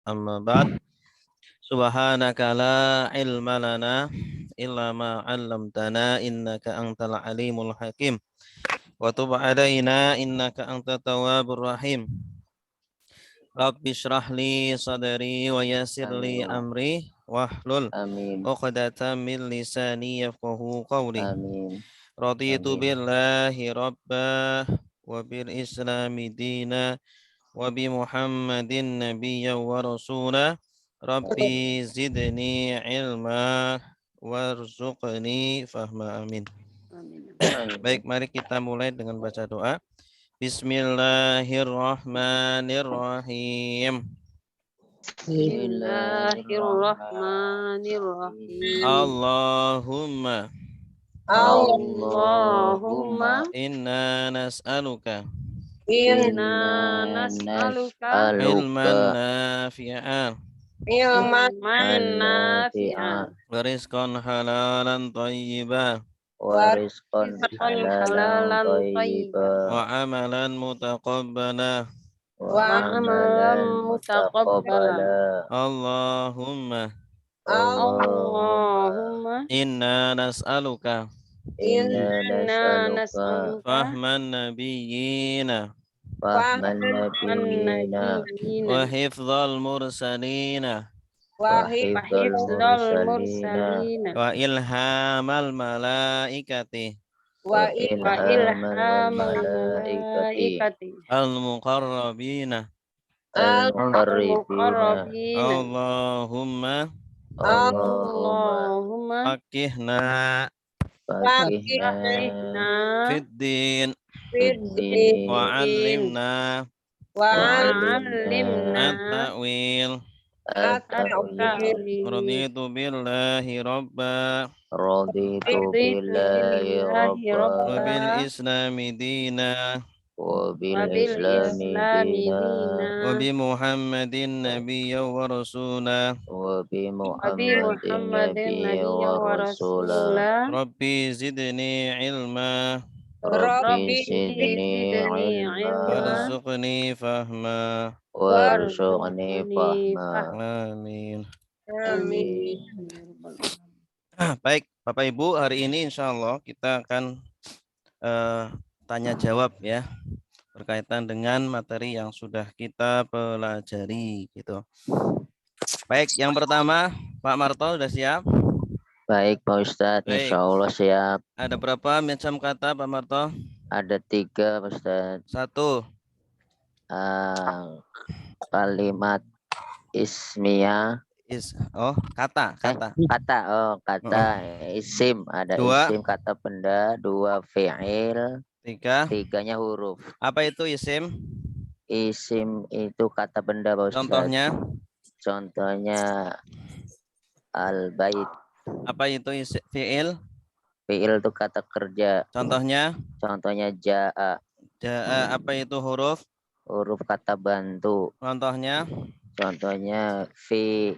Amma ba'd. Subhanaka la ilma lana illa ma 'allamtana innaka antal alimul hakim. Wa tub 'alaina innaka antat tawwabur rahim. Rabbi shrah li sadri wa yassir li Amin. amri wahlul Amin. 'uqdatam min lisani yafqahu qawli. Amin. Raditu Amin. billahi rabba wa bil islami dina wa bi Muhammadin nabiyya wa rasula. Rabbi zidni ilma warzuqni fahma. Amin. Baik, mari kita mulai dengan baca doa. Bismillahirrahmanirrahim. Bismillahirrahmanirrahim. Allahumma Allahumma inna nas'aluka inna nas'aluka ilman nafi'an ilman Nafi'an nafi'an wa rizqan halalan thayyiban wa rizqan rizqan halalan halalan thayyiban wa amalan mutaqabbala. wa wa amalan amalan mutaqabbala. mutaqabbala. Allahumma Allahumma Allahumma inna nas'aluka inna inna nas'aluka nas'aluka fahman nabiyyina fahman nabiyina wa an-nabiyina hifdzal mursalina wa wa hifdzal hifdzal mursalina mursalina wa ilhamal malaikati wa wa ilhamal ilhamal malaikati malaikati al-muqarrabina. al-muqarribina. al-muqarrabina. Allahumma Allahumma Allahumma fakihna fakihna fakihna fid din fiddin wa fiddin 'allimna wa wa alimna alimna at-ta'wil. at-ta'wil. at-ta'wil. Raditu billahi rabba Raditu Raditu billahi billahi wa rabba bil rabba islami dina wa wa bil bil islami islami dina dina wa bi Muhammadin nabiyya wa rasula. wa bi wa bi Muhammadin Muhammadin nabiyya nabiyya wa wa rasula. rasulah. Rabbi zidni ilma Rabbi Rabbi zidni zidni ilma ilma warzuqni fahma. warzuqni warzuqni fahma. fahma. Amin. Amin. Amin. Baik, Bapak Ibu, hari ini insya Allah kita akan tanya jawab ya berkaitan dengan materi yang sudah kita pelajari gitu. Baik, yang pertama Pak Marto sudah siap? Baik Pak Ustadz, Baik. insya Allah siap. Ada berapa macam kata Pak Marto? Ada 3 Pak Ustadz. 1. Kalimat ismiyah. Kata. Kata isim, ada 2. isim kata benda, 2 fi'il, 3. 3-nya huruf. Apa itu isim? Isim itu kata benda Pak Ustadz. Contohnya al-bait. Apa itu fi'il? Fi'il itu kata kerja. Contohnya ja'a. Apa itu huruf? Huruf kata bantu. Contohnya fi,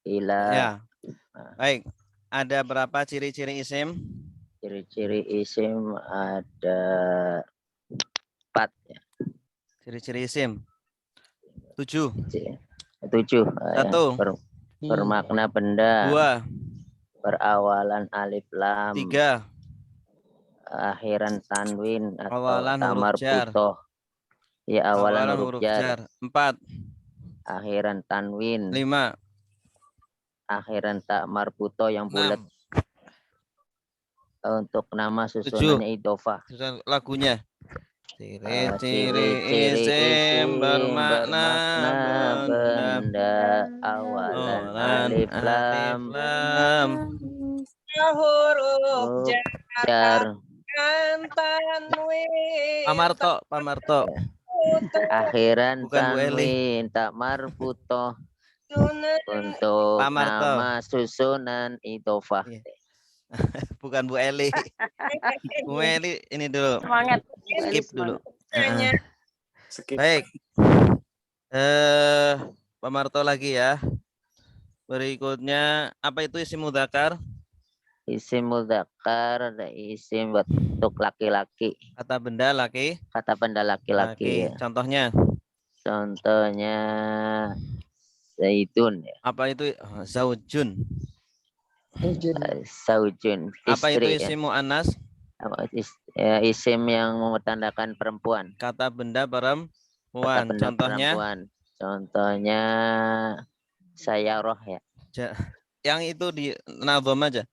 ila. Ya. Baik. Ada berapa ciri-ciri isim? Ciri-ciri isim ada 4 ya. Ciri-ciri isim 7. 7. 1. Bermakna benda. 2. Berawalan alif lam. 3. Akhiran tanwin atau Awalan tamar huruf jar. butoh. Ya, awalan huruf jar. 4. Akhiran tanwin. 5. Akhiran tak marbuto yang bulat. 6. Untuk nama susunannya idofah. Lagunya. Ciri-ciri isim bermakna benda. Awalan alif lam. Huruf jar. Pak Marto. Akhiran Bukan Bu Eli. tanwin tak marbutoh. Untuk nama susunan idofah. Bukan Bu Eli. Bu Eli ini dulu. Semangat. Skip dulu. Baik. Pak Marto lagi ya. Berikutnya, apa itu isim mudzakkar? Isim mudzakkar ada isim bentuk laki-laki. Kata benda laki. Kata benda laki-laki. Ya. Contohnya zaitun ya. Apa itu zaujun? Saujun Apa itu istri ya. isim muannas? Isim yang mempertandakan perempuan. Kata benda Kata perempuan. benda Contohnya perempuan. Contohnya sayaroh ya. yang itu di nazom aja.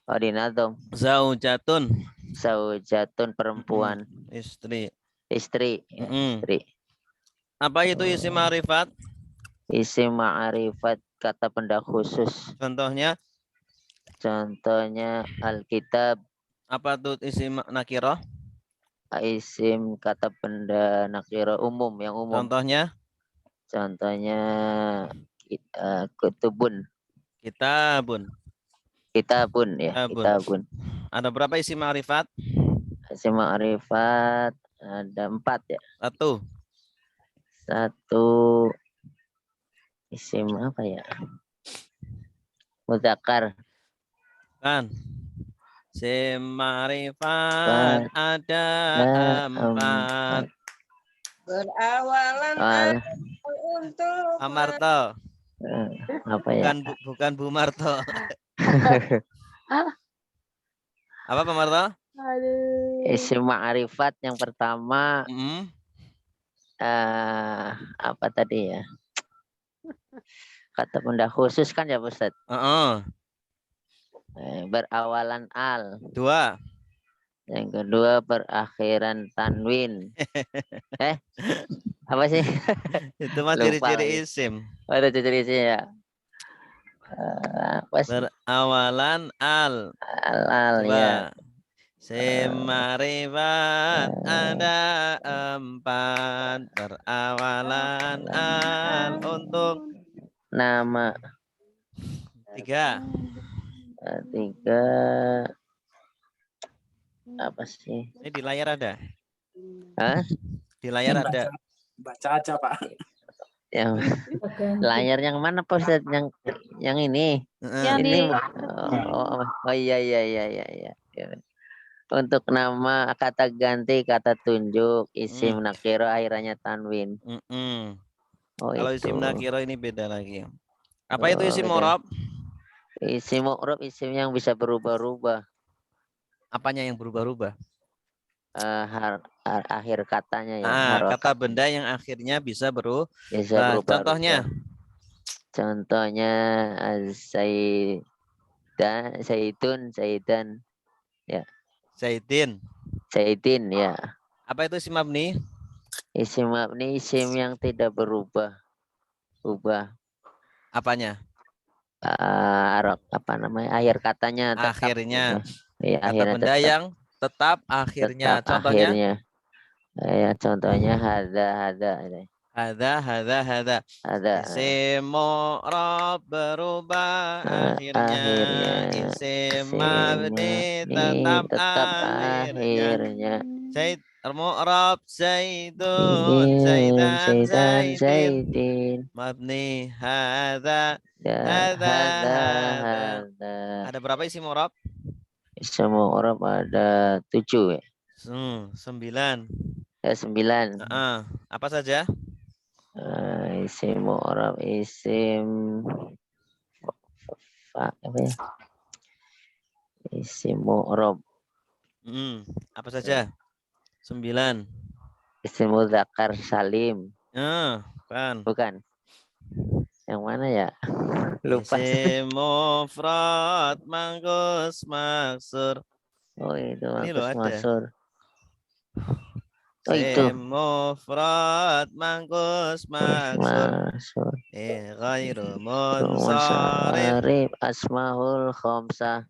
Ordinatum. Zaujatun. Saujatun perempuan. Istri. Istri. Ya, istri. Apa itu isim ma'rifat? Isim ma'rifat kata benda khusus. Contohnya Contohnya Alkitab. apa tuh isim nakiroh? Isim kata benda nakira umum yang umum. Contohnya Contohnya kutubun. kitabun. Kitabun ya. Kitabun. Kitabun. Ada berapa isim ma'rifat? Isim ma'rifat ada 4 ya. Satu isim apa ya? Mudzakkar. Kan. Isim ma'rifat ada 4. Berawalan untuk Amarto. Apa ya? Bukan Bu Marto. Apa Pak Marto? Isim ma'rifat yang pertama apa tadi ya? Kata benda khusus kan ya Ustaz? Berawalan al. 2. Yang kedua berakhiran tanwin. Apa sih? Itu mah Lupa ciri-ciri lagi. isim. Ada ciri-cirinya ya. Apa sih? Berawalan al. Al ya. Isim ma'rifat ada 4. Berawalan al untuk Nama. 3. 3 apa sih? Ini di layar ada. Hah? Di layar ada. Baca aja Pak. Yang layar yang mana Pak Ustaz? Yang ini. Ini. Oh iya. Untuk nama kata ganti kata tunjuk isim nakiro akhirnya tanwin. Oh, kalau itu. isim nakiro ini beda lagi. Apa itu isim mu'rab? Isim mu'rab isim yang bisa berubah-ubah. Apanya yang berubah-ubah? Akhir katanya ya. Kata benda yang akhirnya bisa berubah. Contohnya? Contohnya Zaidan. Ya. Zaidin ya. Apa itu isim mabni? Isim mabni isim yang tidak berubah. Apanya? Apa namanya? Akhir katanya tetap. Akhirnya. Ya, kata benda tetap. Yang tetap akhirnya. Tetap Contohnya? Akhirnya. Ya, contohnya hada. Hada. Isim mu'rab berubah akhirnya. Isim mabni tetap akhirnya. Zaid mu'rab Zaidun, Zaidin. Mabni hada. Ada berapa isim mu'rab? Isim mu'rab ada 7 ya. 9. 9. Apa saja? Isim mu'rab isim apa ya? Isim mu'rab. Apa saja? 9. Isim mudzakkar salim. Bukan. Yang mana ya? Lupa. Isim mufrad mangkus maksur. Oh, itu ini loh ada. Maksur. Oh, itu. Mufrad mangkus maksur. Ghairu munsharif. Asmaul khamsah.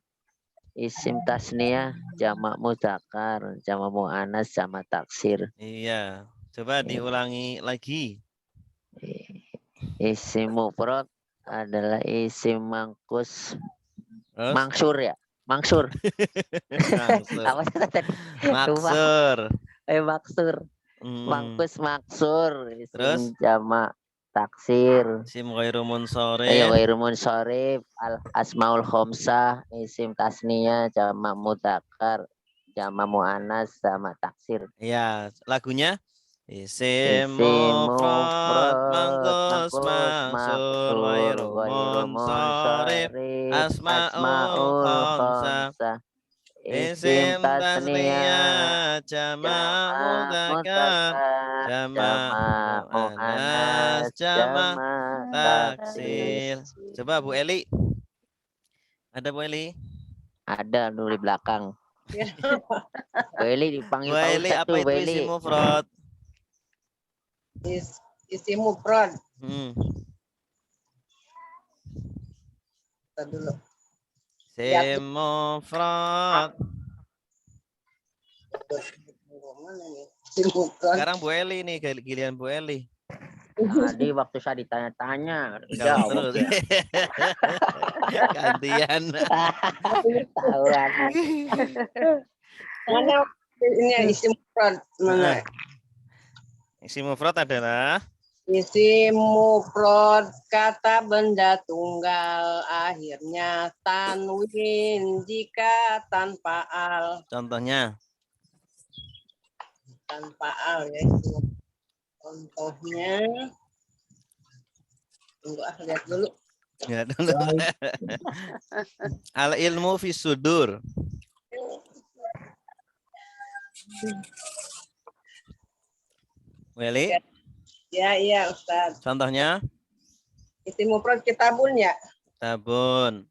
Isim tasniyah jamak mudzakkar, jamak muannas, jamak taksir. Iya. Coba diulangi lagi. Isim mufrad adalah isim mangkus. Mangsur ya? Mangsur. Apa tadi? Maksur. Maksur. Mangkus maksur. Isim jamak taksir. Isim ghairu munsharif. Ghairu munsharif. Asmaul khamsah. Isim tasniyah jamak mudzakkar, jamak muannas, jamak taksir. Iya, lagunya Isim Isim mufrad mangkus mangkus maksur maksur ghairu ghairu munsharif munsharif asmaul asmaul khamsah. khamsah. Isim Isim tasniyah tasniyah jama' jama' mudzakkar mudzakkar jama' jama' muannas muannas jama' jama' taksir. taksir. Coba Bu Eli. Ada Bu Eli? Ada dulu di belakang. Bu Eli Bu dipanggil Pak Eli Ustadz apa tuh Bu itu isim Eli. mufrad? Isim mufrad. Hmm. Kita dulu. Isim mufrad. Mana nih? Isim mufrad. Sekarang Bu Eli nih, giliran Bu Eli. Tadi waktu saya ditanya-tanya Jawab jawab terus. ya. Gantian. Tahuan. Mana ini isim mufrad? Mana? Isim mufrad adalah Isim mufrad kata benda tunggal akhirnya tanwin jika tanpa al. contohnya. Tanpa al ya itu. Contohnya. Tunggu lihat dulu. Ya, dulu. Al ilmu fi sudur. Weli, Ya iya Ustaz. contohnya Isim mufrad kitabun ya. tabun.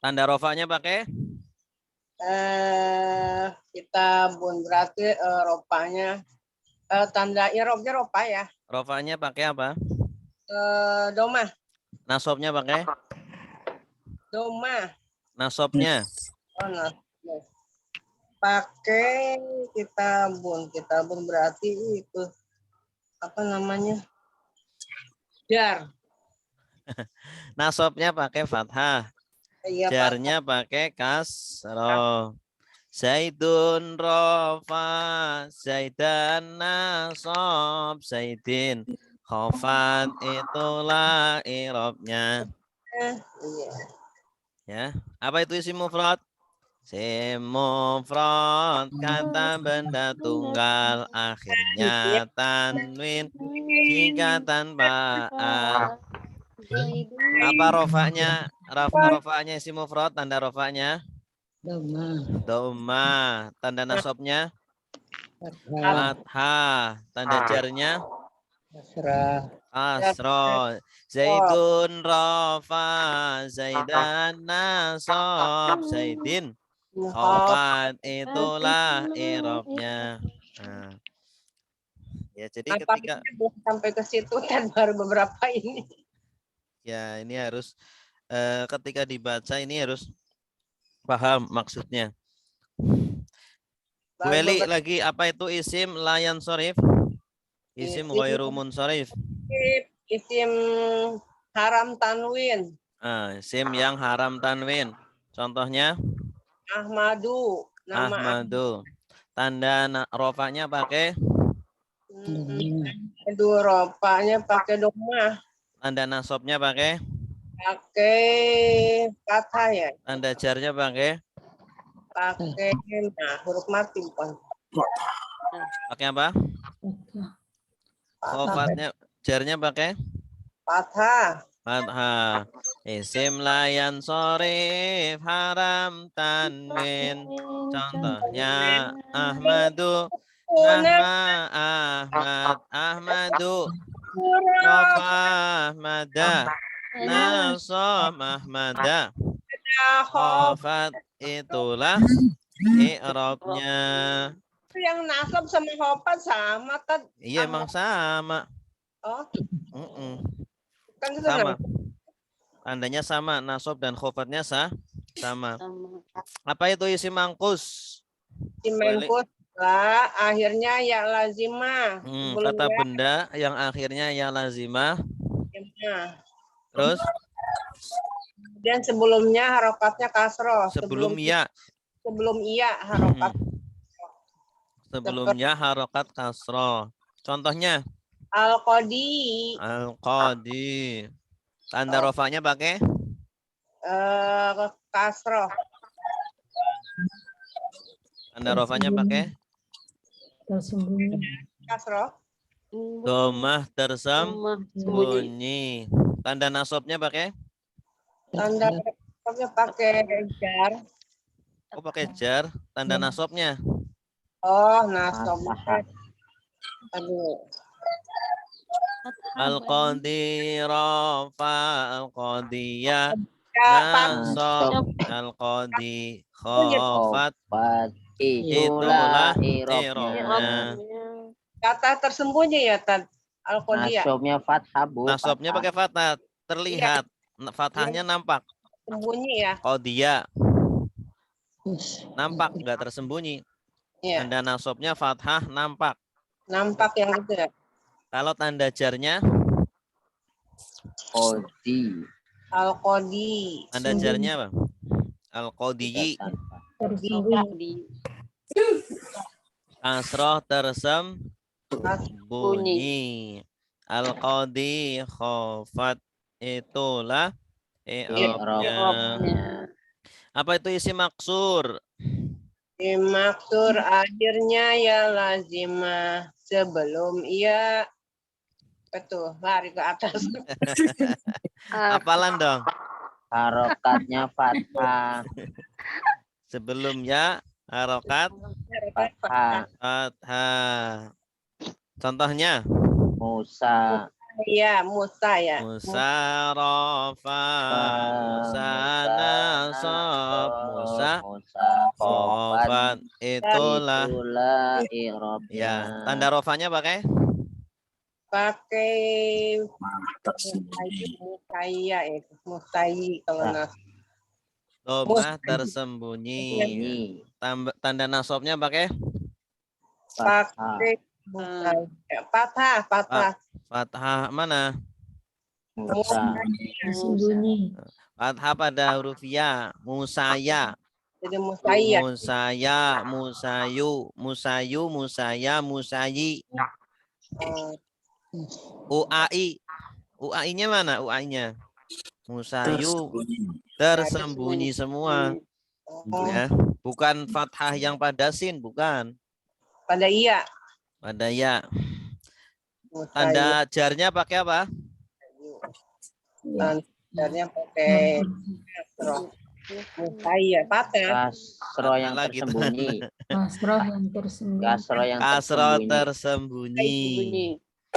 Tanda rofanya pakai Kitabun berarti ropanya tanda irobnya ropa ya. rofanya pakai apa? Doma. Nasobnya pakai Doma. nasobnya. Oh, nah. Pakai kitabun berarti itu apa namanya? Jar. Nasobnya pakai fathah. Iya Pak. Jarnya pakai kasroh. Zaidun rofa, Zaidan nasob, Zaidin khofat itulah irobnya. Iya. Ya, apa itu isim mufrad? Isim mufrad kata benda tunggal akhirnya tanwin jika tanpa al. Apa rofanya? Rofanya isim mufrad, tanda rofanya doma, tanda nasobnya fathah, tanda jarnya kasroh. Zaidun rofa, Zaidan nasob, Zaidin khofat itulah irobnya. Nah, ya jadi ketika Belum sampai ke situ kan baru beberapa ini. ya ini harus ketika dibaca ini harus paham maksudnya. Bu Eli lagi apa itu isim layan sorif? Isim ghairu munsharif. Isim haram tanwin. Isim yang haram tanwin. Contohnya Ahmadu. Nama Ahmadu. Tanda rofanya pakai Dua ropanya pakai doma. tanda nasobnya pakai Pakai fathah ya. tanda jarnya pakai Pakai huruf mati bukan. pakai apa? Khofatnya jarnya pakai Fathah. fathah. Isim layan sorif haram tanwin. Contohnya Ahmadu. Ahmad. Ahmadu. Rofa Ahmada. Nasob Ahmada. Khofat itulah i'rabnya. Yang nasab sama hofat sama kan? Iya emang sama. Oh, kan itu Sama. Tandanya sama, nasob dan khofatnya sama. Apa itu isim mangkus? Simengkus lah, akhirnya ya lazimah. Kata benda yang akhirnya ya lazimah. Terus? Dan sebelumnya harokatnya kasroh. Sebelum ya. Sebelum iya harokat. Sebelumnya harokat kasroh. Contohnya? Al-Qadi. Al-Qadi. Tanda rofanya pakai? Kasroh. Tanda rofanya pakai? Kasroh. Domah Sembunyi. tersembunyi. Tanda nasabnya pakai? Tanda nasabnya pakai jar. Oh, pakai jar. Tanda nasabnya? Oh, nasabnya. Fathah. Aduh. Al-Qadira al-Qadiyah. Ya, Nasab al-Qadi khafat. Khofat. Itulah Itulah irobnya. irobnya. kata tersembunyi ya, Tad. Al-Qadiyah. Nasabnya fathah, Bu. Nasabnya pakai fathah. Terlihat. Fathahnya nampak. Sembunyi ya. Qadiyah. Nampak, nggak tersembunyi. Iya. Tanda nasabnya fathah nampak. Nampak yang itu ya. Kalau tanda jarnya, Qodi. Al-Qadi. tanda jarnya apa? Al-Qadiyi. Kasroh tersembunyi. Al-Qadi khofat. Itulah i'rabnya. Irobnya. Apa itu isi maksur? Dimaksud akhirnya ya lazimah sebelum ia betul lari ke atas. Apalan dong. Harokatnya fathah. Sebelumnya harokat Fathah. fathah. Contohnya Musa. Iya, Musa ya. Musa rofa, Musa nasab, Musa khofat. Itulah irobnya. ya. Tanda rofanya pakai Pakai Musaya itu. Musayi kalau nas. domah tersembunyi. Bunyi. Tanda nasabnya pakai Fathah. Pakai Musaya. Patah. fathah mana? Musa. Fathah pada huruf ya. Musaya. Jadi Musaya. Musaya, musayu, musayu, musaya, musayi. UAI. UAI-nya mana? UAI-nya. Musayu tersembunyi semua. Ya, bukan fathah yang pada sin, bukan. Pada iya. Pada ya. Musayu. Tanda jarnya pakai apa? Tandarnya pakai Musaya. Patah. Kasro yang Lagi tuh. tersembunyi. Kasroh yang tersembunyi. Kasro yang Kasroh tersembunyi. tersembunyi.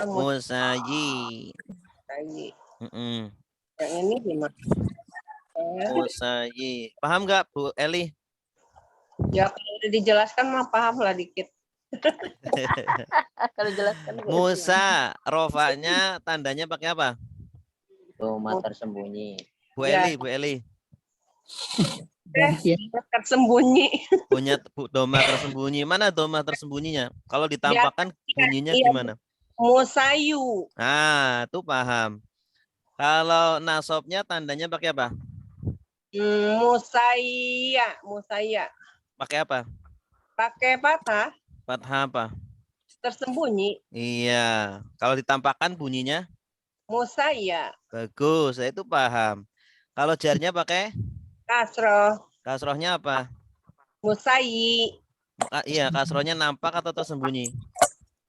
Musayi. Musayi. Mm-mm. Yang ini gimana? Musayi. Paham nggak Bu Eli? Ya kalau udah dijelaskan mah paham lah dikit. Kalau jelaskan. Musa, rofanya tandanya pakai apa? Doma tersembunyi. Bu Ya. Eli, Bu Eli. Tersembunyi. Punya doma tersembunyi. Mana doma tersembunyinya? Kalau ditampakkan bunyinya Iya. gimana? Musayu. Nah, itu paham. Kalau nasabnya tandanya pakai apa? Musaya. Pakai apa? Pakai patah. Fathah apa? Tersembunyi. Iya. Kalau ditampakkan bunyinya Musaya. bagus. Saya itu paham. Kalau jarnya pakai Kasroh. kasrohnya apa? Musayi. Iya, kasrohnya nampak atau tersembunyi?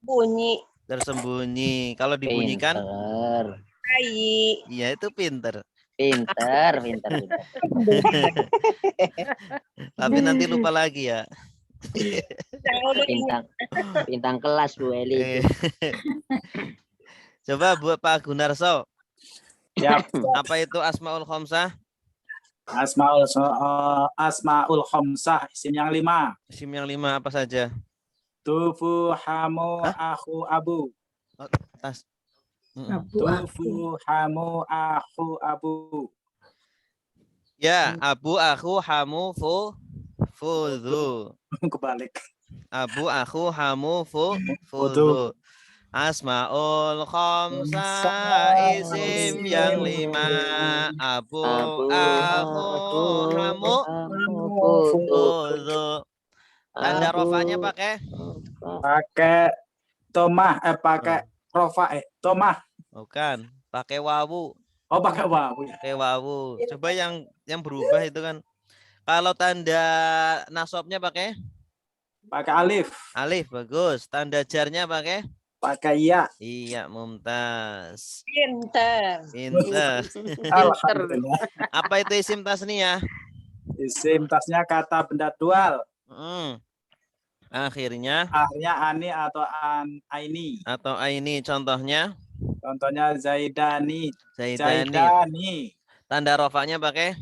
Bunyi. Tersembunyi. Kalau dibunyikan, Pinter. Musayi. iya itu pinter. Pinter. Tapi nanti lupa lagi ya. Bintang kelas Bu Eli. Coba buat Pak Gunarso. Ya, Apa itu Asmaul Khamsah? Asmaul Khamsah, isim yang 5. Isim yang 5 apa saja? Tufu, hamu, akhu, abu. Tas. Tufu, hamu, akhu, abu. Ya, abu, aku, hamu, fudhu. Kebalik. Abu, aku, hamu, fudhu. Fudu. Asmaul Khamsah, isim yang 5. Abu, aku, hamu, fudhu. Tanda rofanya pakai? Pakai tomah, pakai rofa, tomah. Bukan, pakai wawu. Oh, pakai wawu ya. Pakai wawu. Coba yang berubah itu kan. Kalau tanda nasabnya pakai pakai alif, Alif, bagus. Tanda jarnya pakai? pakai ya. Iya, mumtaz. Pinter. Pinter. Alhamdulillah. Apa itu isim tasniyah? Isim tasnya kata benda dual. Akhirnya Akhirnya ani atau aini. atau aini, contohnya Contohnya zaidani. zaidani. Zaidani. Tanda rofanya pakai?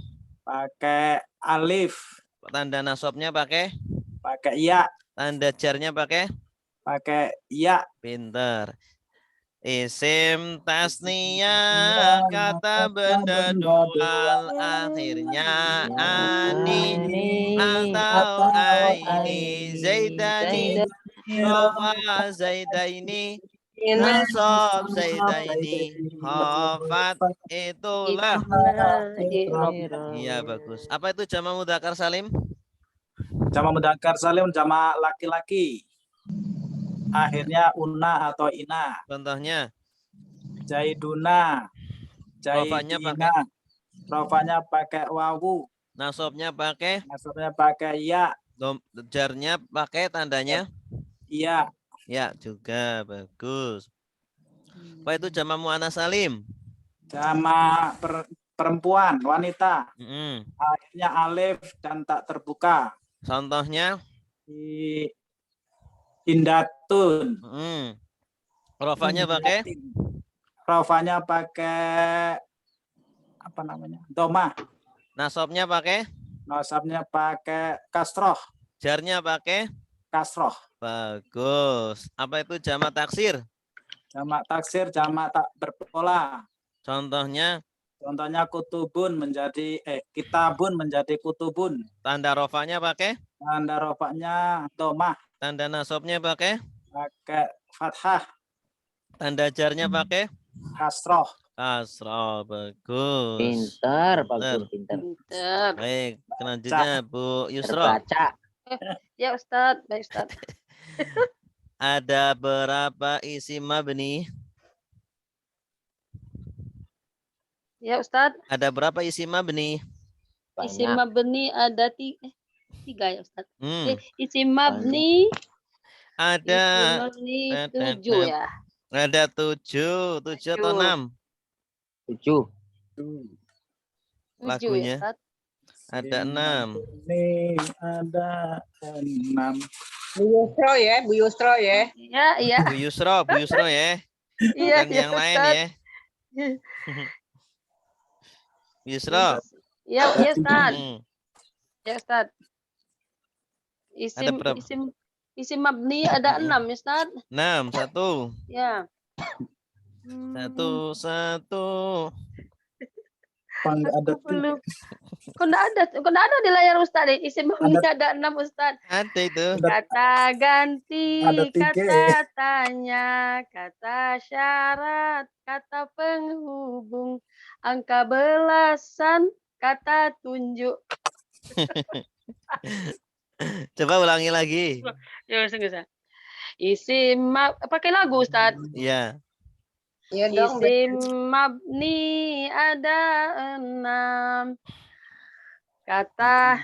Pakai alif. Tanda nasabnya pakai? Pakai ya. Tanda jarnya pakai? Pakai ya. Pinter. Isim tasniyah kata benda dual akhirnya ani atau aini. Zaidani rofa zaidaini nasab zaidaini hafat itulah. Iya, bagus. Apa itu jamak mudzakkar salim? Jamak mudzakkar salim jamak laki-laki. Akhirnya una atau ina. Contohnya Zaiduna. rofanya pakai? Zaidina. Rofanya pakai wawu. Nasabnya pakai? Nasabnya pakai ya. Jarnya pakai tandanya? Iya. Ya, juga bagus. Apa itu jamak muannats salim? Jamak perempuan, wanita. Akhirnya alif dan tak terbuka. Contohnya? Indatun. Rofanya pakai? Rofanya pakai apa namanya? Domah. Nasabnya pakai? Nasabnya pakai kasroh. Jarnya pakai? Kasroh. Bagus. Apa itu jamak taksir? Jamak taksir, jamak tak berpola. Contohnya? Contohnya kutubun menjadi kitabun menjadi kutubun. Tanda rofanya pakai? Tanda rofanya domah. Tanda nasabnya pakai? Pakai fathah. Tanda jarnya pakai? Kasroh. Kasroh, bagus. Pintar, bagus, pintar. Baik, selanjutnya Bu Yusro. Terbaca. Ya Ustadz, baik Ustadz. Ada berapa isim mabni? Ya Ustadz, Ada berapa isim mabni? isim Banyak. mabni ada tiga ya Ustadz. Hmm. Isim mabni, Ada isim mabni 7 ya. Ada 7 atau 6? 7. 7 Lagunya. ya Ustadz. Ada 6. Ini ada 6. Bu Yusro ya, Bu Yusro ya. Iya, iya. Bu Yusro ya. Iya, Bukan yang lain ya. Bu Yusro. Iya, iya Ustadz. Hmm. Ya Ustadz. Ada berapa? Isim mabni ada 6 ya Ustadz. 6, 1. Ya. 1. Ada Belum. Kok enggak ada di layar Ustadz? Isim mabni ada 6 Ustadz. Ada itu. Kata ganti, Ada 3. kata tanya, kata syarat, kata penghubung, angka belasan, kata tunjuk. Coba ulangi lagi. Ya, bisa. Pakai lagu Ustaz. Iya. Iya dong. Isim mabni ada 6. Kata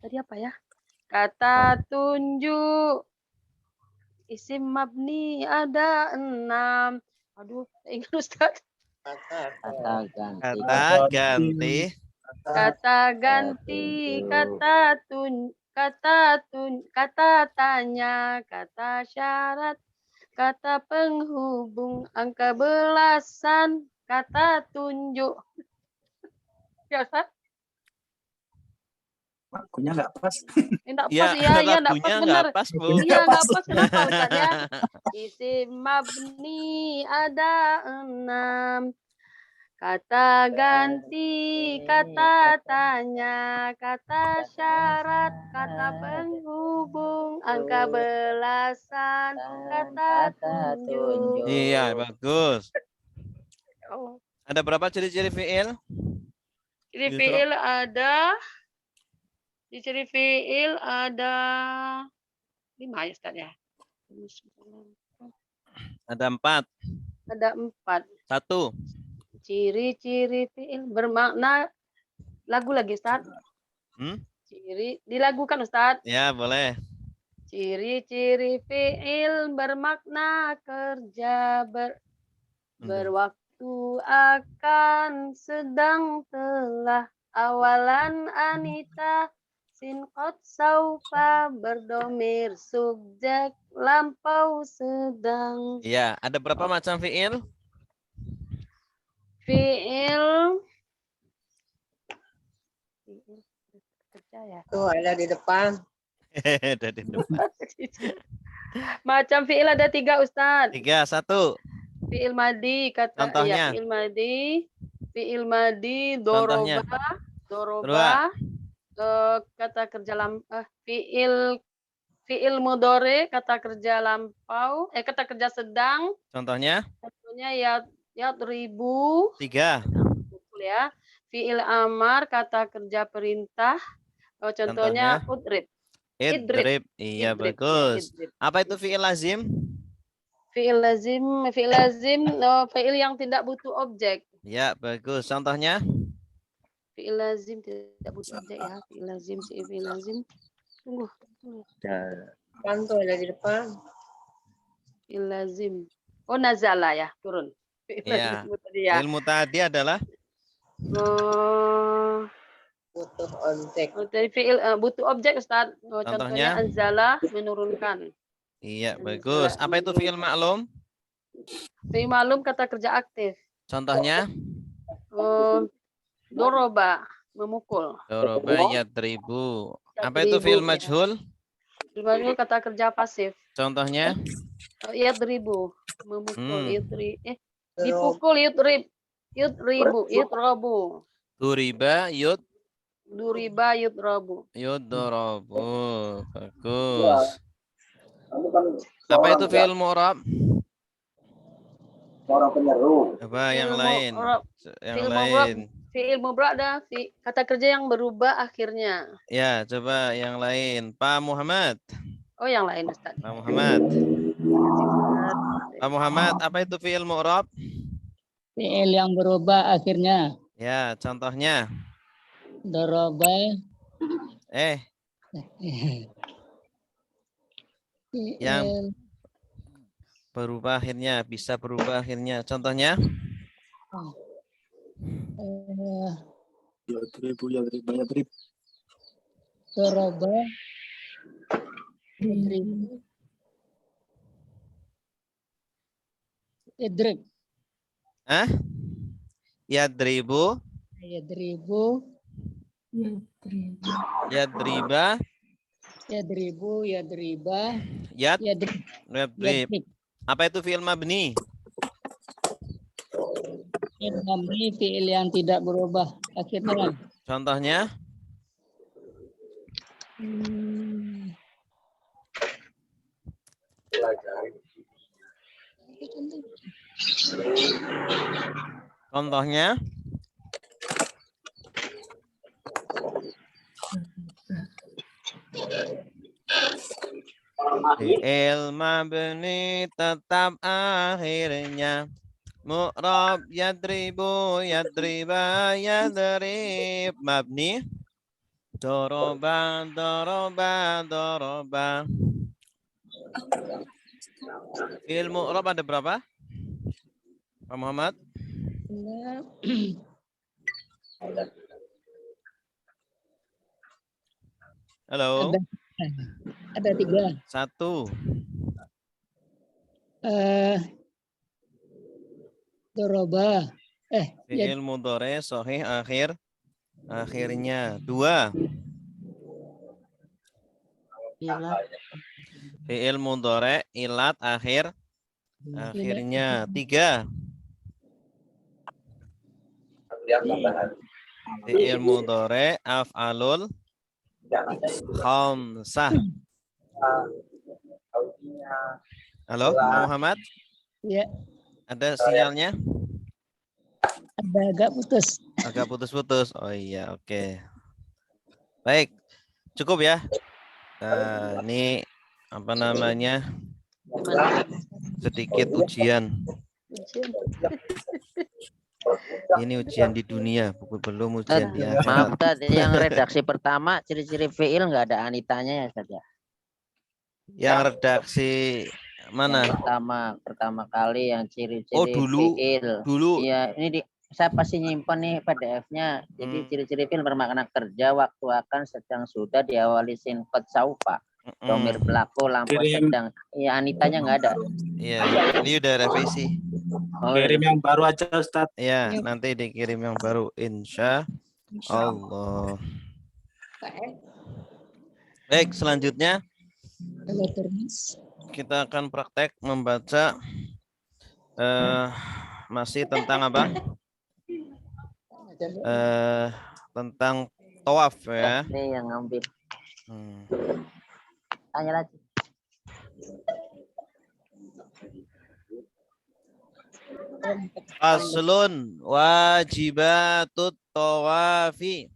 tadi apa ya? Kata tunjuk. Isim mabni ada 6. Aduh, ingat Ustaz. Kata ganti. Kata ganti. Kata ganti, kata tanya, kata syarat, kata penghubung, angka belasan, kata tunjuk. Ya, Ustaz? Lagunya nggak pas. Enggak pas, Ya, ya, enggak pas lagunya benar. nggak pas, Bu. Iya, enggak pas. Kenapa, Ustaz ya? Isim mabni ada 6. Kata ganti, kata tanya, kata syarat, kata penghubung, angka belasan, kata tunjuk. Iya, bagus. Oh. Ada berapa ciri-ciri fiil? Ciri Yusro. fiil ada, di ciri fiil ada 5 ya Ustaz ya. Ada 4. Ada 4. 1. Ciri-ciri fiil bermakna lagu lagi Ustaz. Ciri dilagukan Ustaz. Ya, boleh. Ciri-ciri fiil bermakna kerja, berwaktu, akan, sedang, telah. Awalan Anita, sin qad saufa, berdomir subjek, lampau, sedang. Ya, ada berapa macam fiil? Fiil kerja ya. Tuh ada di depan. Ada di depan. Macam fiil ada 3 Ustadz. 3, 1. Fiil madi kata Contohnya? ya, fiil madi Contohnya? doroba kata kerja fiil mudhari kata kerja lampau, kata kerja sedang. Contohnya? Contohnya yadribu 3. betul ya. Fiil amar kata kerja perintah. Contohnya udrib. Idrib. Iya, Idrib, bagus. idrib. Apa itu fiil lazim? Fiil lazim fiil yang tidak butuh objek. Ya, bagus. Contohnya? Fiil lazim tidak butuh objek ya. Fiil lazim. Tunggu. Kan tuh ada di depan. Fiil lazim. Oh, nazala ya, turun. Fiil Iya. lazim tadi ya. Ilmu tadi adalah Oh, Butuh objek. dari fiil butuh objek Ustaz. Contohnya? Contohnya anzala menurunkan. iya, bagus. Apa itu fiil maklum? Fiil malum kata kerja aktif. Contohnya? Doroba memukul. Doroba yadribu. Apa itu Yadribu, fiil ya. majhul? Fiil malum kata kerja pasif. Contohnya? Yadribu memukul. Doroba. Dipukul yudribu. Duriba Duriba yudrabu. yudrobu. Bagus. Apa itu fiil mu'rab? Orang penyeru. Apa yang lain? Yang Fiil lain. Fiil mubrad ada kata kerja yang berubah akhirnya. Ya, coba yang lain. Pak Muhammad. Oh, yang lain Ustaz. Pak Muhammad. Pak Muhammad, apa itu fiil mu'rab? Fiil yang berubah akhirnya. Ya, contohnya. Doroba. Yang berubah akhirnya, bisa berubah akhirnya. Contohnya? Yadribu. Doroba. Idrib. Hah? Yadribu, Yadribu. yadriba, Yadriba. yadrib. Yadrib. Apa itu fiil mabni? Ini fiil yang tidak berubah akhirnya. Contohnya? Contohnya? Fi'il mabni tetap akhirnya mu'rab yadribu, yadriba, yadrib. Mabni doroba, doroba, doroba. Fi'il mu'rab ada berapa? Pak Muhammad? Halo. Ada 3. 1. Doroba. Fi'il mudhari sahih akhirnya. 2. Fi'il mudhari ilat akhirnya. 3. Fi'il mudhari af'alul khamsah. Halo, Pak Muhammad? Ya, Ada sinyalnya? ada agak putus. Agak putus-putus. Oh iya, oke. Baik, cukup ya. Ini apa namanya? Sedikit ujian. Ini ujian di dunia, belum ujian di akhirat. Maaf Ustaz, yang redaksi pertama ciri-ciri fiil nggak ada Anitanya ya Ustaz ya? Yang redaksi mana? Pertama kali yang ciri-ciri Oh, dulu. fiil. Dulu. Iya, ini saya pasti nyimpen nih PDF-nya. Jadi Hmm. ciri-ciri fiil bermakna kerja, waktu akan, sedang, sudah, diawali sin qad saufa. Domir pelaku, lampu Kirim. sedang. Iya, Anitanya nggak ada. Iya, ini udah revisi. Oh, Kirim yang baru aja Ustadz. Ya, nanti dikirim yang baru insya Allah. Baik, selanjutnya kita akan praktek membaca masih tentang apa? Tentang tawaf ya. Ini yang ngambil. Tanya lagi. Faslun wajibatut tawafi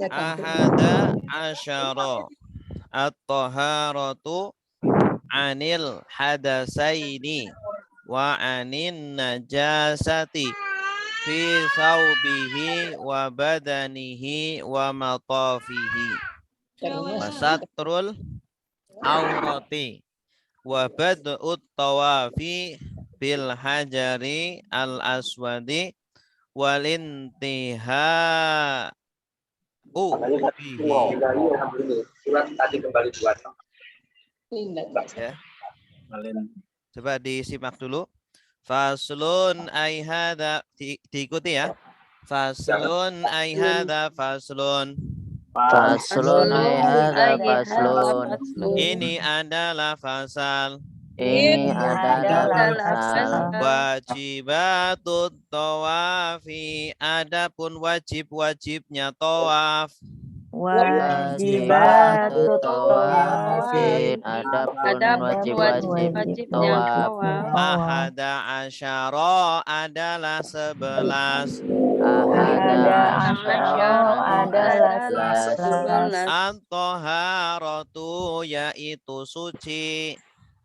ahada asyara at-taharatu anil hadasaini wa anin najasati fi thawbihi wa badanihi wa matafihi wa satrul awrati wa bad'ut tawafi bil hajari al aswadi wal intiha bihi. Ya. Coba disimak dulu. Faslun ay hadza, diikuti ya. Faslun ay hadza faslun. Faslun ay hadza faslun. Ini adalah fasal. Ini adalah fasal. Wajibatut tawafi, adapun wajib-wajibnya tawaf. Wajibatut tawafin, adapun wajib-wajib tawaf. Ahada asyara adalah 11. Ahada asyara adalah 11. At-taharatu yaitu suci.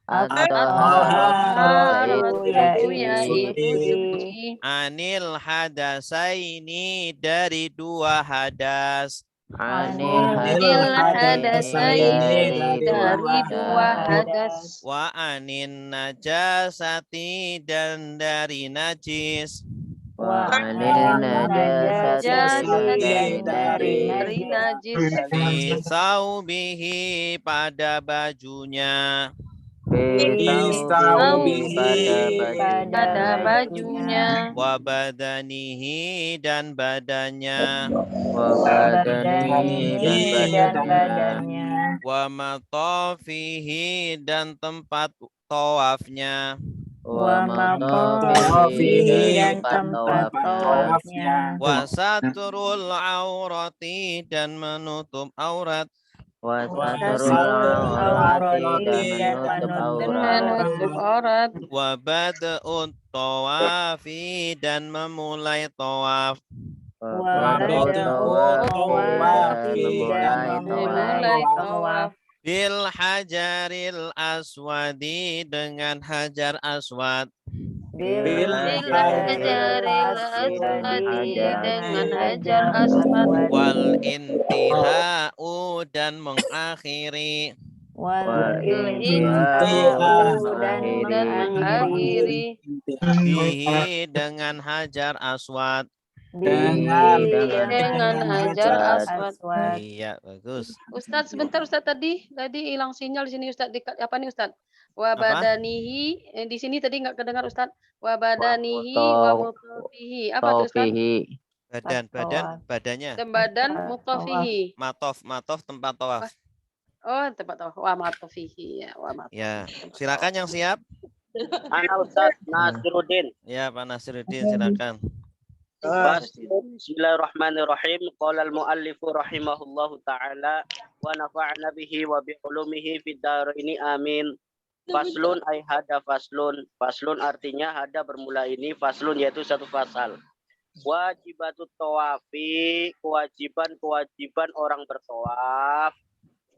At-taharatu yaitu suci. Anil hadasaini dari dua hadas. Anil hadasaini dari dua hadas. Wa anin najasati dan dari najis. Wa anil najasati dari najis. Fi thawbihi pada bajunya. Pada bajunya. Wa badanihi dan badannya. Wa matafihi dan tempat tawafnya. Wa matafihi dan tempat tawafnya. Wa satrul aurati dan menutup aurat. Wa satrul aurati dan menutup aurat. Wa bad'ut tawafi dan memulai tawaf. Wa bad'ut tawafi dan memulai tawaf. Bil hajaril aswadi dengan hajar aswad. Bil hajaril aswadi dengan hajar aswad. Wal intihau dan mengakhiri. Wal intihau dan mengakhiri. Bihi dengan hajar aswad. Dengan hajar aswad. Iya, bagus. Ustadz, sebentar Ustadz, tadi hilang sinyal di sini Ustadz. Apa nih Ustadz? Wa Apa? badanihi, di sini tadi nggak kedengar Ustadz. Wa badanihi wa mutafihi. Apa tuh Ustadz? Badannya. Dan badan mutafihi. Matof tempat tawaf. Oh, tempat tawaf. Wa matafihi ya, wa matafihi. Ya, silakan yang siap. Ana Ustaz Nasiruddin. Ya, Pak Nasiruddin, silakan. Bismillahirrahmanirrahim. Qala al-muallifu rahimahullahu taala wa nafa'na bihi wa bi ulumihi fid dharaini amin. Faslun ay hada faslun. Faslun artinya hada bermula ini, faslun yaitu satu fasal. Wajibatut tawafi, kewajiban orang bertawaf.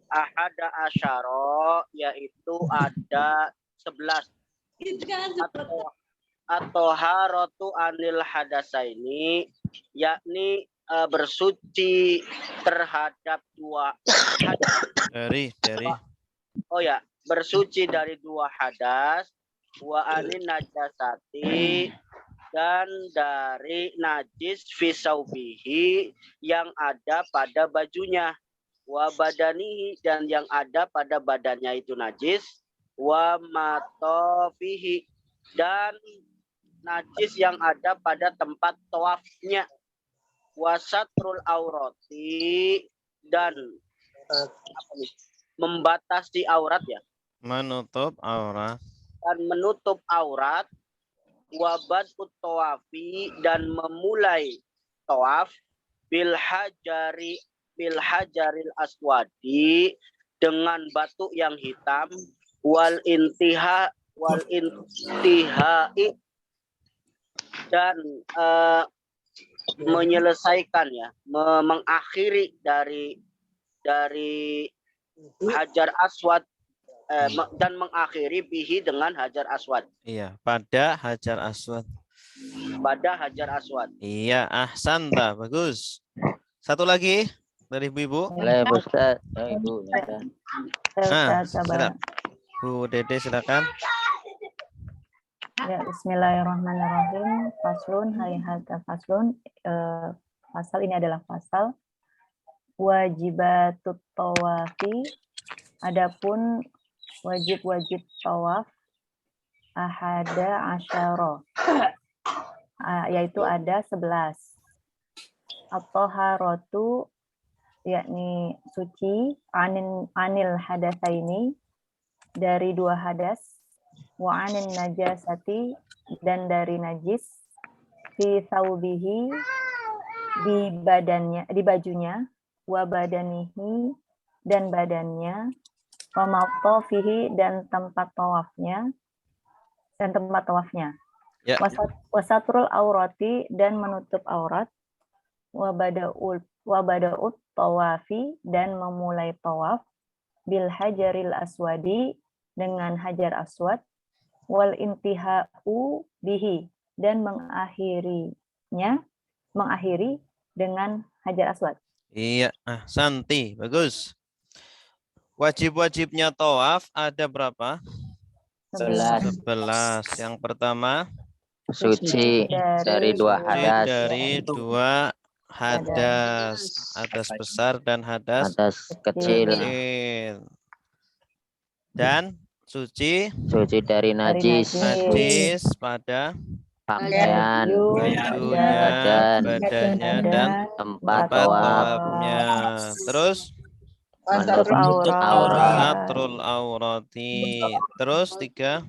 Ahada asyara, yaitu ada 11. Atau haratu anil hadasaini, yakni bersuci terhadap dua hadas. Dari. Oh ya, bersuci dari 2 hadas, wa anin najasati, dan dari najis fisaubihi yang ada pada bajunya, wa badanihi, dan yang ada pada badannya itu najis, wa matofihi, dan najis yang ada pada tempat tawafnya, wasatrul aurati, dan membatasi aurat ya, Menutup aurat. dan menutup aurat, wabad tawafi, dan memulai tawaf, bil hajaril aswadi, dengan batu yang hitam, wal intihai, dan menyelesaikan ya, mengakhiri dari hajar aswad, dan mengakhiri bihi, dengan hajar aswad, Iya, pada hajar aswad. pada hajar aswad. Iya, ahsanta, bagus. Satu lagi dari ibu-ibu. Boleh Ustaz. Ibu. Nah, Ustaz, sabar. silakan. Bu Dede silakan. Ya, bismillahirrahmanirrahim. Faslun, hayhata faslun. Pasal ini adalah pasal wajibatut tawafi. Adapun wajib-wajib tawaf ahada asyara, yaitu ada 11. At-taharatu, yakni suci, anil hadasaini, dari 2 hadas, wa anin najasati, dan dari najis, fi thawbihi, di badannya, di bajunya, wa badanihi, dan badannya, wa mawtafihi, dan tempat tawafnya, Ya. wasatrul aurati, dan menutup aurat, wa bada'ut tawafi, dan memulai tawaf, bil hajaril aswadi, dengan hajar aswad, wal intihau bihi, dan mengakhiri dengan hajar aswad. Iya, ahsanti, bagus. Wajib-wajibnya tawaf ada berapa? 11. 11. Yang pertama, Suci dari 2 suci hadas. dari 2 hadas, hadas besar dan hadas Hadas kecil. kecil. Dan suci Suci dari najis. najis pada Pakaian. bajunya, Badan. badannya, dan Tempat tempat tawaf. tawafnya. Terus Menutup aurat. satrul aurati. Terus 3,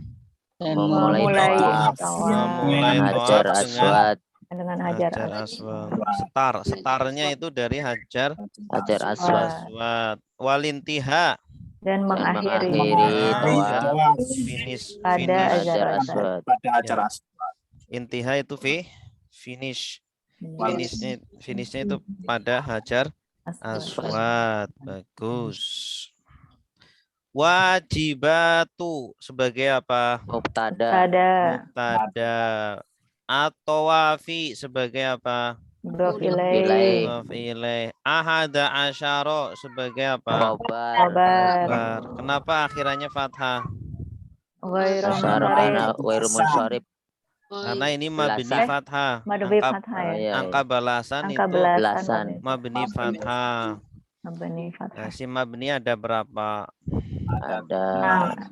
Dan Memulai tawaf. memulai Hajar tawaf aswad. Dengan hajar hajar aswad. aswad. Setarnya itu dari hajar Hajar aswad. aswad. Walintiha, Dan mengakhiri tawaf. finish. pada hajar Hajar aswad. aswad. Pada acara Intiha itu finish. Finishnya itu pada hajar aswad. Bagus. Wajibatu sebagai apa? Mubtada. Pada Mubtada. At-tawafi sebagai apa? Mudhof Ilaih. ilaih. Mudhof ilaih. Ahada asyara sebagai apa? Khobar. Khabar. Khabar. Kenapa akhirannya fathah? Ghairu Asyarahana munsharif. wairu munsharif. Karena ini mabni Belasan. fathah. Madhubi Angka, fathah ya. Iya, angka balasan Angka itu belasan. mabni fathah. Mabni fathah. Si mabni ada berapa? Ada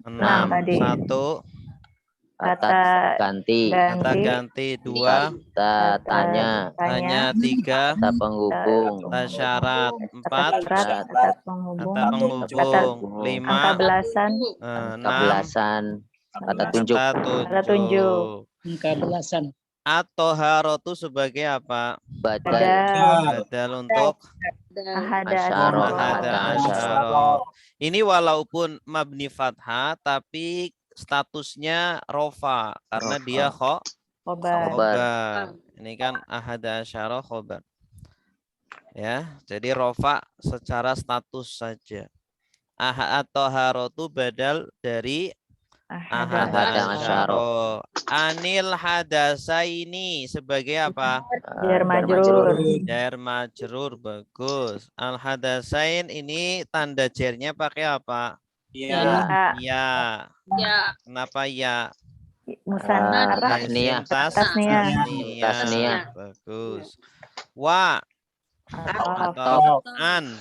6. tadi. 1 kata ganti. kata ganti, 2 Kata tanya. tanya, 3 Kata penghubung. kata syarat, 4 Kata penghubung. kata penghubung, 5 Angka belasan. Kata 6 belasan. Kata tunjuk. Kata tunjuk. angka belasan. At-taharatu sebagai apa? Badal. Ada Badal untuk ahada Asyara. ahada asyara. Ini walaupun mabni fathah tapi statusnya rofa karena dia khobar. khobar. Ini kan ahada asyara khobar. Ya, jadi rofa secara status saja. At-taharatu badal dari ahada Ahada asyara. Anil hadasaini sebagai apa? Jar majrur. Jar majrur, bagus. Al hadasain ini tanda jarnya pakai apa? Ya. Ya. Ya. Kenapa ya? Musannaf. Tasniyah. Tasniyah. Tasniyah. Bagus. Wa Atof. atau an.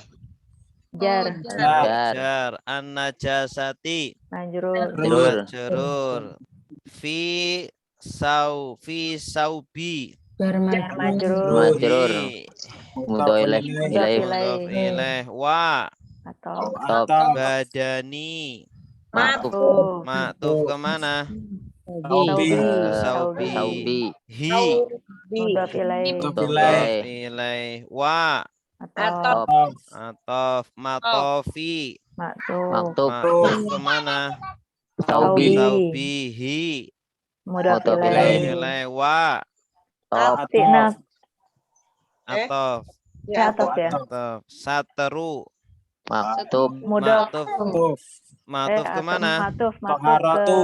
Jar. Jar. Jar. An-najasati. Majrur. Majrur. Fi saubi. Jar majrur. Majrur. Fi Mudhof ilaih. mudhof ilaih. Wa Atof. Atof. badani. Maktub. Maktuf kemana? Saubi. Saubi. Saubi. Hi Mudhof ilaih. Mudhof mudhof ilaih. ilaih. Wa Atof. atof matofi. Maktub. Maktub. Maktuf kemana? Saubi. Saubihi Mudhof Mudhof ilaih. ilaih. Wa Top. Tinaf. atof Ya. Atof ya. atof satru. Maktub. Mudhof. Matuf kemana? Matuf ke Toharatu.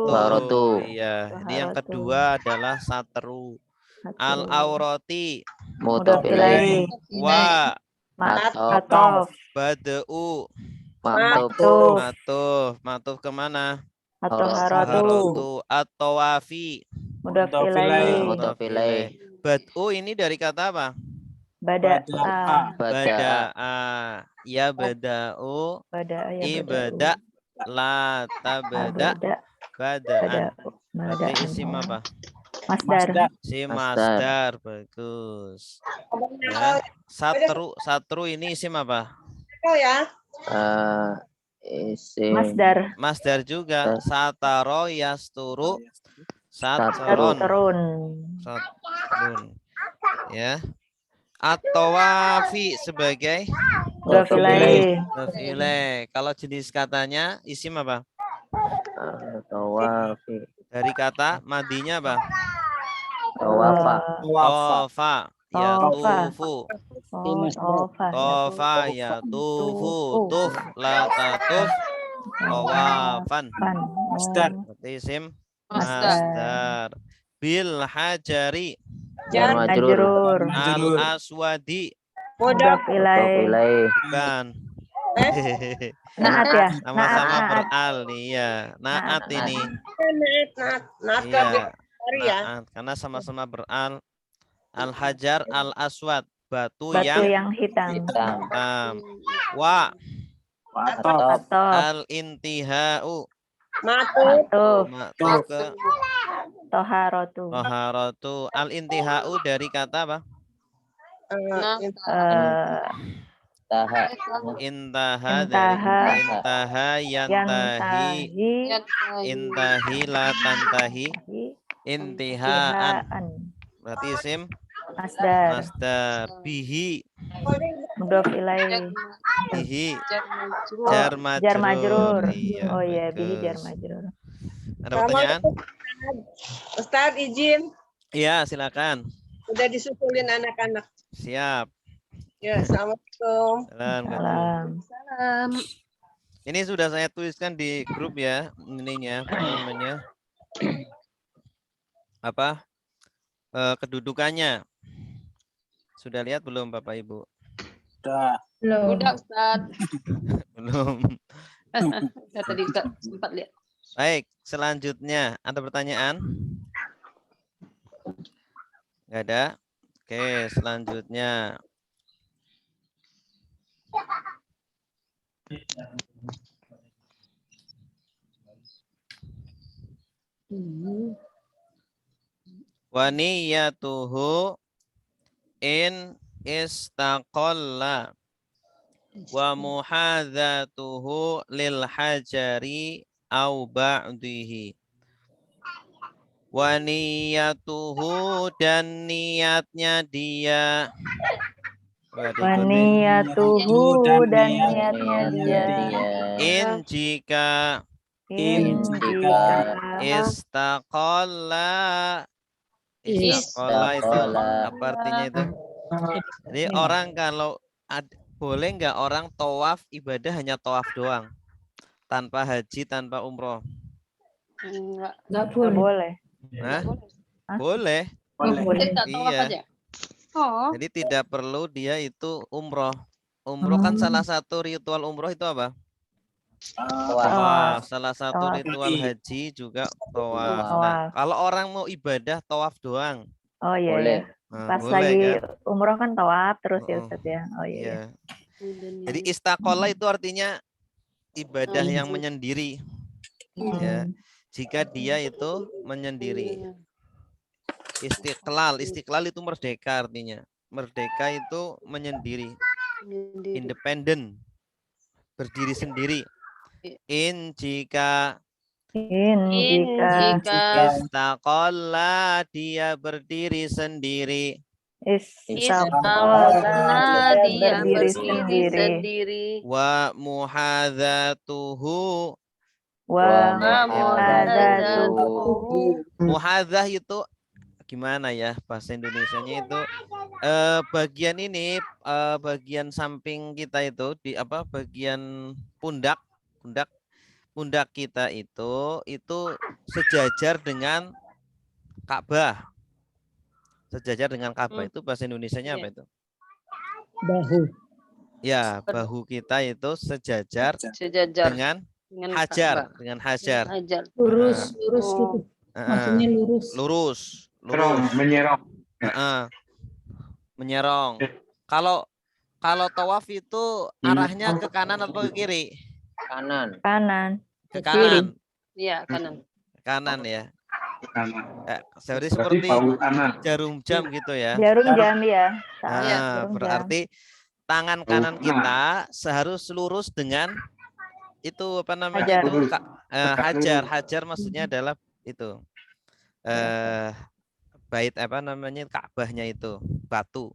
Toharatu. Iya. Jadi yang Toharatu. kedua adalah satru. Al aurati. Mudhof ilaih. Wa Atof. badeu. Maktub. Matuf kemana? Toharatu. At-tawafi. Mudhof Mudhof ilaih. Mudhof ilaih. Bad'u ini dari kata apa? Bada'a. Bada'a. Ya bada'u. Bada'a ya Ibada. La tabada. Bada'an. Berarti isim apa? Masdar. Si Masdar. masdar. Bagus. Ya. Satru ini isim apa? Oh ya. Isim. Masdar. Masdar juga. Sataro yasturu. Satron. Satrun. Satrun. Ya. At-tawafi sebagai Mudhof ilaih. mudhof ilaih. Kalau jenis katanya isim apa? Tawafi. Dari kata madinya apa? Tawafa. Tofa. Ya Tofa. tufu. Tofa. Tofa ya tufu. Tuf la tatuf. Tawafan. Masdar. Berarti isim Masdar. masdar. Bil hajari. Jar majrur. Al aswadi. Mudhof. Mudhof ilaih. Ilaih. Bukan. Naat ya. Sama-sama Naat. beral nih ya. Naat ini. Naat Iya. hari ya. Naat. Karena sama-sama beral. Al hajar al aswad. Batu Batu yang yang hitam. Hitam. hitam. Wa Atof. Atof. al intihau. Matuf. Maktuf ke Toharatu. toharatu. Al intihau dari kata apa? Taha. Intaha dari Intaha. intaha yantahi. Intahi la tantahi. Intihaan. Intihaan. Berarti isim Masdar. masdar. Bihi. Mudhof ilaih. Bihi. Oh, Jar majrur. jar majrur. Iya, Oh iya, bihi jar bagus. majrur. Ada pertanyaan? Ustaz izin. Iya, silakan. Udah disusulin anak-anak. Siap. Ya, assalamualaikum. Salam. Salam. Ini sudah saya tuliskan di grup ya, ininya, apa namanya? Apa? Kedudukannya. Sudah lihat belum Bapak Ibu? Sudah. Udah Ustaz. Belum. Ya, tadi Ustaz sempat lihat. Baik, selanjutnya ada pertanyaan? Nggak ada? Oke, selanjutnya. Wa niyatuhu in istaqalla wa muhadzatuhu lil hajari au ba'dihi. Wa niyatuhu dan niatnya dia. Wa niyatuhu dan niatnya dia. In jika istaqalla. Istaqalla itu apa artinya itu? Jadi orang kalau boleh nggak orang tawaf ibadah hanya tawaf doang tanpa haji tanpa umroh? Enggak. Boleh. Nah, Hah? boleh. Boleh. Iya. Oh, Jadi tidak perlu dia itu umroh. Umroh kan salah satu ritual umroh itu apa? Tawaf. Salah satu Tawaf. ritual haji juga tawaf. Tawaf. Nah, kalau orang mau ibadah tawaf doang. Oh iya Boleh. ya. Nah, Pas boleh lagi kan? umroh kan tawaf terus ya Heeh. Ustaz ya. Oh iya. Iya. Iya. Jadi istaqolah itu artinya ibadah yang menyendiri. Ya. Jika dia itu menyendiri. Istiqlal itu merdeka artinya. Merdeka itu menyendiri, independen, berdiri sendiri. Jika Jika istaqolah dia berdiri sendiri. istaqolah dia berdiri sendiri. Wa muhadzatuhu. Wa muhadzatuhu. Muhadzah itu gimana ya bahasa Indonesianya itu bagian ini bagian samping kita itu di apa bagian pundak kita itu sejajar dengan Ka'bah. Sejajar dengan Ka'bah itu bahasa Indonesianya apa itu? Bahu. Ya, bahu kita itu sejajar dengan hajar, dengan hajar. Lurus gitu. Maksudnya lurus. Menyerong. Menyerong. Kalau tawaf itu arahnya ke kanan atau ke kiri? Kanan. Ke kanan. Iya, kanan. Kanan ya. Seperti jarum jam gitu ya. Jarum jam ya. Nah, Jarum berarti tangan kanan kita seharus lurus dengan itu apa namanya Hajar. itu hajar maksudnya adalah itu bait apa namanya Ka'bahnya itu batu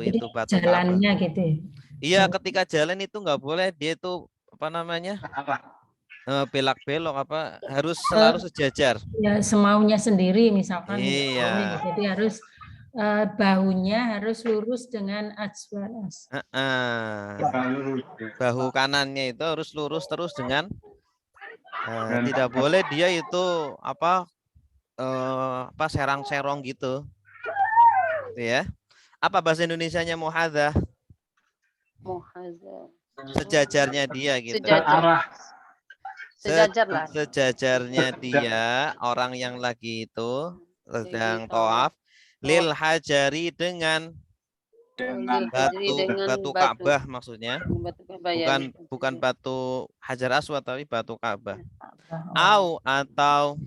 itu batu jalannya Ka'bah. gitu ya. Iya, ketika jalan itu nggak boleh dia itu apa namanya belak-belok apa harus selalu sejajar. Ya semaunya sendiri misalkan. Iya. Jadi harus bahunya harus lurus dengan aswaras. Bahu kanannya itu harus lurus terus dengan tidak boleh dia itu apa serang-serong gitu. Ya. Apa bahasa Indonesianya muhadzah? Muhadzah. Sejajarnya dia gitu. Sejajar lah. Sejajarnya dia orang yang lagi itu sedang tawaf lil hajari dengan batu Ka'bah maksudnya. Bukan batu Hajar Aswad tapi batu Ka'bah. Atau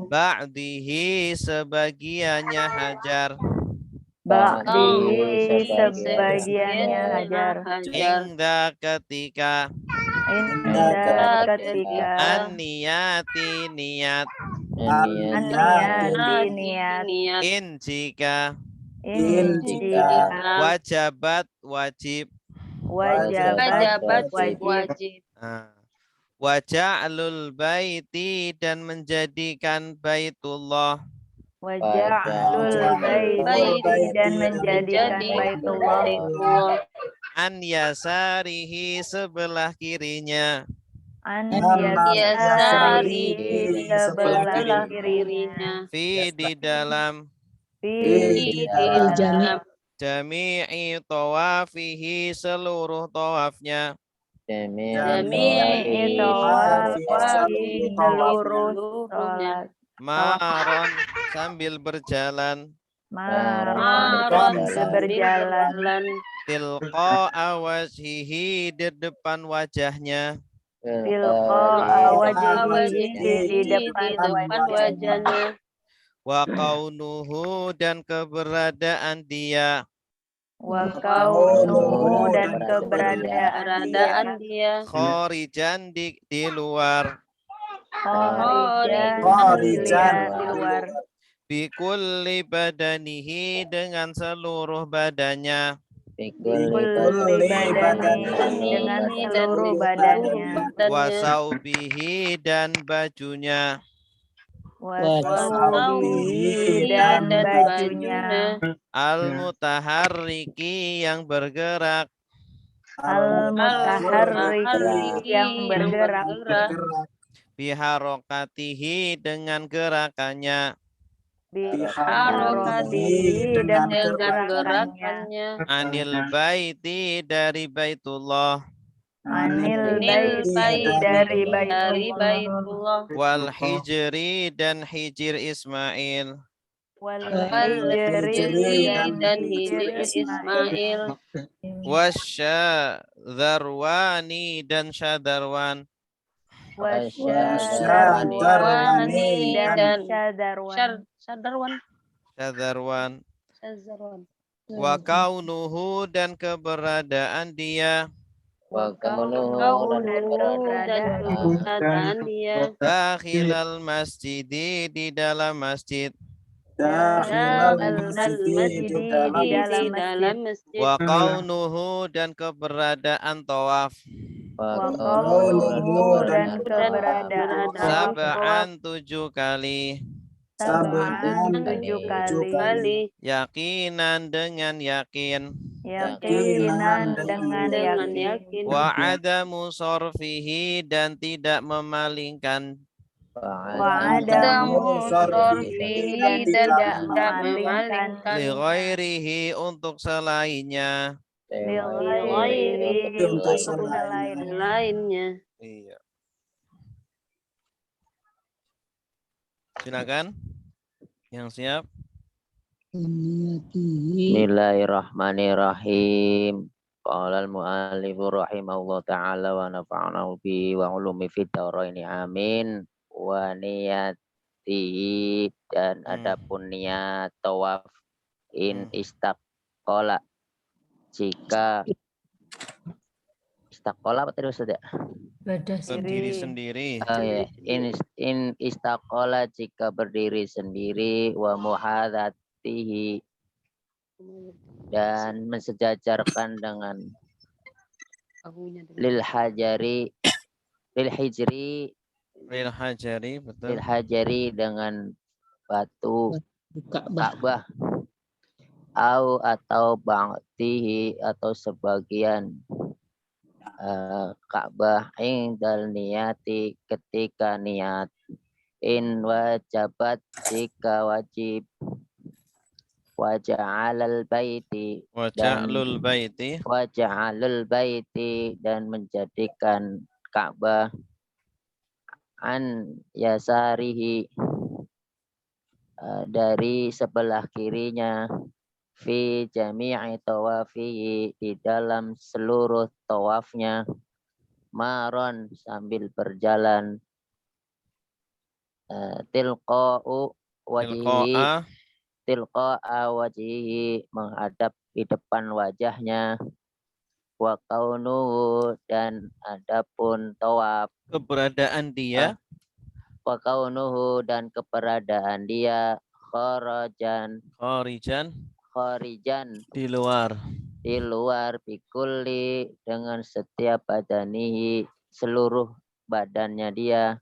ba'dihi sebagiannya hajar. Ba'dihi sebagiannya hajar. Hingga ketika an-niyati niat. Jika wajabat wajib. Waja'lul baiti dan menjadikan baitullah. Waja'lul baiti dan menjadikan baitullah. An yasarihi sebelah kirinya. An yasarihi sebelah kirinya. Fi di dalam jami'i tawafihi seluruh tawafnya. Jami'i tawafihi seluruh tawaf. Maron sambil berjalan. Tilqa wajhihi di depan wajahnya. Di depan wajahnya. Wa kaunuhu dan keberadaan dia. Dan keberadaan dia. Khorijan di luar. Khorijan di luar. Bikulli badanihi dengan seluruh badannya. Dengan seluruh badannya. Wasaubihi dan bajunya. Dan bajunya. Al-mutaharriki yang bergerak. Al-mutaharriki yang bergerak. Biharokatihi dengan gerakannya. Biharokatihi dengan gerakannya. Anil baiti dari baitullah. Anil Anil baiti baiti dari dari Baitullah. Baitullah. wal hijri dan hijir Ismail Wal Wal hijri hijri dan hijir hijir Ismail. Ismail. wasyadharwani dan syadarwan Wasyadarwani dan Syadarwan. syadarwan Syazarwan. wa kaunuhu dan keberadaan dia Wa kaunuhu dan Dan keberadaan dia dakhilal masjidi di dalam masjid Dalam Dakhilal masjid masjid di dalam masjid. dalam masjid. wa kaunuhu dan keberadaan tawaf Wa kaunuhu dan dan keberadaan tawaf. sab'an 7 kali Sab'an 7 7 kali. yakinan dengan yakin Yakinan dengan Dengan yakin. yakin. wa adamu sorfihi dan tidak memalingkan Wa Adamu adamu sorfihi dan dan tidak tidak memalingkan. li ghairihi untuk selainnya. Li ghairihi ghairihi untuk untuk selainnya. lainnya. Iya. Silakan. Yang siap. Bismillahirrahmanirrahim. Qala al-mu'allif rahimahullah ta'ala wa nafa'nahu bihi wa ulumi fid dharaini amin. Wa niyatihi dan adapun niat tawaf in istaqola jika istaqola apa tadi Ustaz ya? Berdiri sendiri. Oh ya, in istaqola jika berdiri sendiri wa muhadzatihi dan mensejajarkan dengan lil hijri Lil hajari, betul. lil hajari dengan batu Ka'bah atau ba'tihi atau sebagian Ka'bah indal niyati ketika niat in wajabat jika wajib waja'alal baiti Waja'lul baiti waja'alul baiti dan menjadikan Ka'bah an yasarihi dari sebelah kirinya fi jami'i tawafihi di dalam seluruh tawafnya maron sambil berjalan tilqa'u wajihi tilqa'a wajihi menghadap di depan wajahnya wa kaunuhu dan adapun tawaf keberadaan dia wa kaunuhu dan keberadaan dia kharijan di luar bikulli dengan setiap badanihi seluruh badannya dia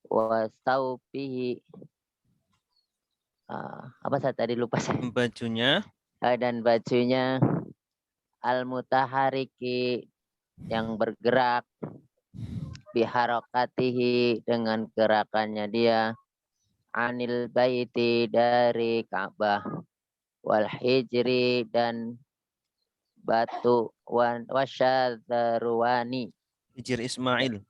wa saubihi apa saya tadi lupa saya bajunya dan bajunya al-mutahariki yang bergerak biharakatihi dengan gerakannya dia anil baiti dari Ka'bah wal hijri dan batu wasyadharwani hijir Ismail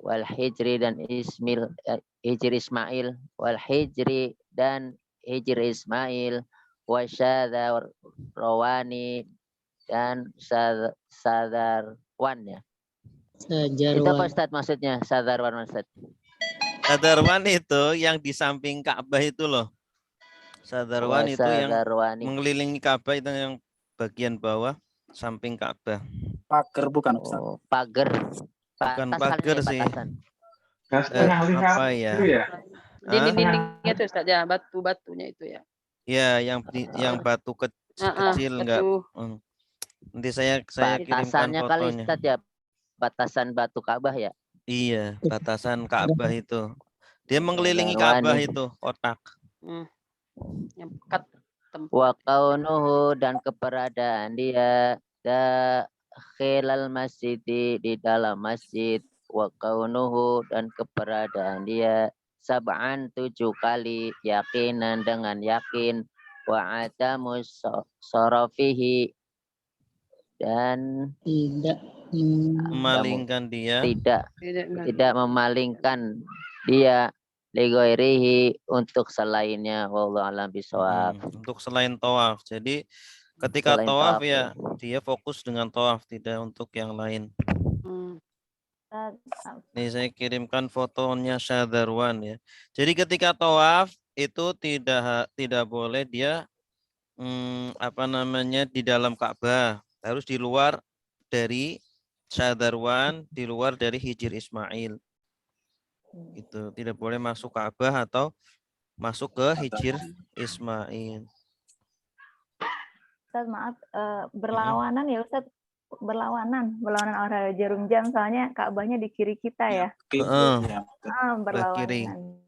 wal hijri dan hijri Ismail wal hijri dan hijri Ismail wasyadharwani dan sadarwan ya. Itu apa Ustaz maksudnya sadarwan Ustaz? Sadarwan itu yang di samping Ka'bah itu loh. Sadarwan itu yang mengelilingi Ka'bah itu yang bagian bawah samping Ka'bah. Pagar bukan Ustaz? Pagar. Bukan pagar sih. Apa ya? Dinding-dindingnya itu Ustaz ya, batu-batunya itu ya. Ya, yang batu kecil enggak. Nanti saya kirimkan batasannya fotonya. Kali Ustaz ya, batasan batu Ka'bah ya. Iya, batasan Ka'bah itu. Dia mengelilingi Ka'bah itu kotak. Yang pekat tempat. Wa kaunuhu dan keberadaan dia dakhilal masjid di dalam masjid wa kaunuhu dan keberadaan dia sab'an 7 kali yakinan dengan yakin wa adamu sarafihi dan memalingkan dia tidak memalingkan dia ligoirihi untuk selainnya. Wallahu a'lam bishawab. untuk selain tawaf. Jadi ketika Selain tawaf tawaf, ya dia fokus dengan tawaf, tidak untuk yang lain. Nih saya kirimkan fotonya Syahdarwan ya. Jadi ketika tawaf itu tidak boleh dia di dalam Ka'bah, harus di luar dari Syahdarwan, di luar dari Hijr Ismail. Gitu, tidak boleh masuk Ka'bah atau masuk ke Hijr Ismail. Ustaz maaf, berlawanan ya Ustaz, berlawanan arah jarum jam, soalnya Ka'bahnya di kiri kita ya. Berlawanan.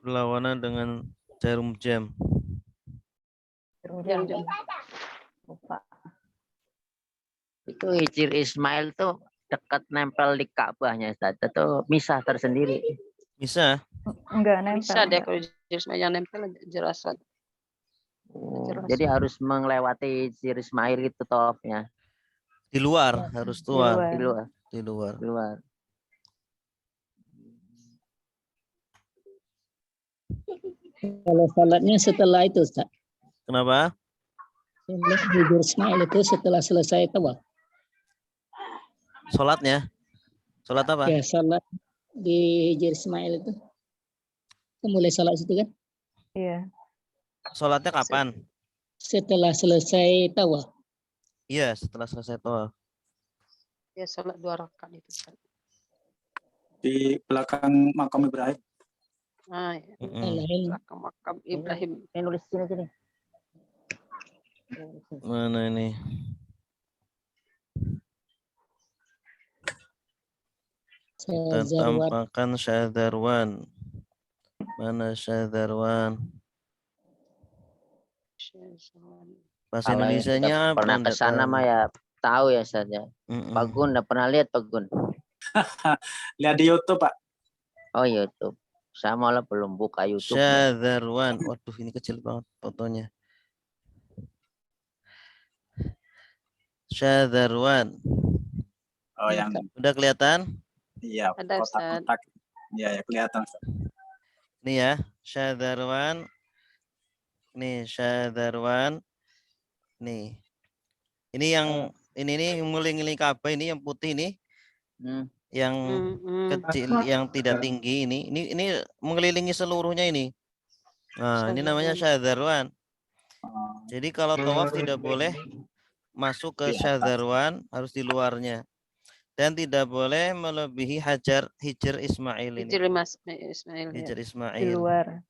Berlawanan dengan jarum jam. Jarum jam. Lupa. Itu Hijr Ismail tuh dekat nempel di Ka'bahnya Ustaz, atau misah tersendiri? Bisa? Enggak nempel. Bisa deh kalau yang nempel jelas. Jadi harus melewati Hijr Ismail itu tawafnya. Di luar, harus tua. Di luar. Kalau salatnya setelah itu, Ustaz. Kenapa? Hijr Ismail itu setelah selesai tawaf. Sholatnya? Sholat apa? Ya, salat di Hijr Ismail itu. Mulai salat situ kan? Iya. Sholatnya kapan? Setelah selesai tawaf. Iya, setelah selesai tawaf. Ya sholat 2 rakaat itu. Di belakang makam Ibrahim. Ah, ya. Belakang makam Ibrahim. Ini nulis sini aja nih. Mana ini? Kita tampakkan Syahdarwan. Mana Syahdarwan? Bahasa Indonesianya pernah ke sana mah ya tahu ya saja. Pak Gun udah pernah lihat Pak Gun? Lihat di YouTube, Pak. Oh, YouTube. Saya malah belum buka YouTube. Syahdarwan. Waduh, ini kecil banget fotonya. Syahdarwan. Oh, yang udah kelihatan? Iya, kotak-kotak. Iya, ya kelihatan. Nih ya, Syahdarwan. Nih, Syahdarwan. Nih. Ini yang ini nih mengelilingi Ka'bah, ini yang putih ini. Yang kecil, yang tidak tinggi ini. Ini mengelilingi seluruhnya ini. Nah, ini namanya Syahdarwan. Jadi kalau tawaf tidak boleh masuk ke Syahdarwan, harus di luarnya. Dan tidak boleh melebihi Hijr Ismail ini. Hijr Ismail. Di luar.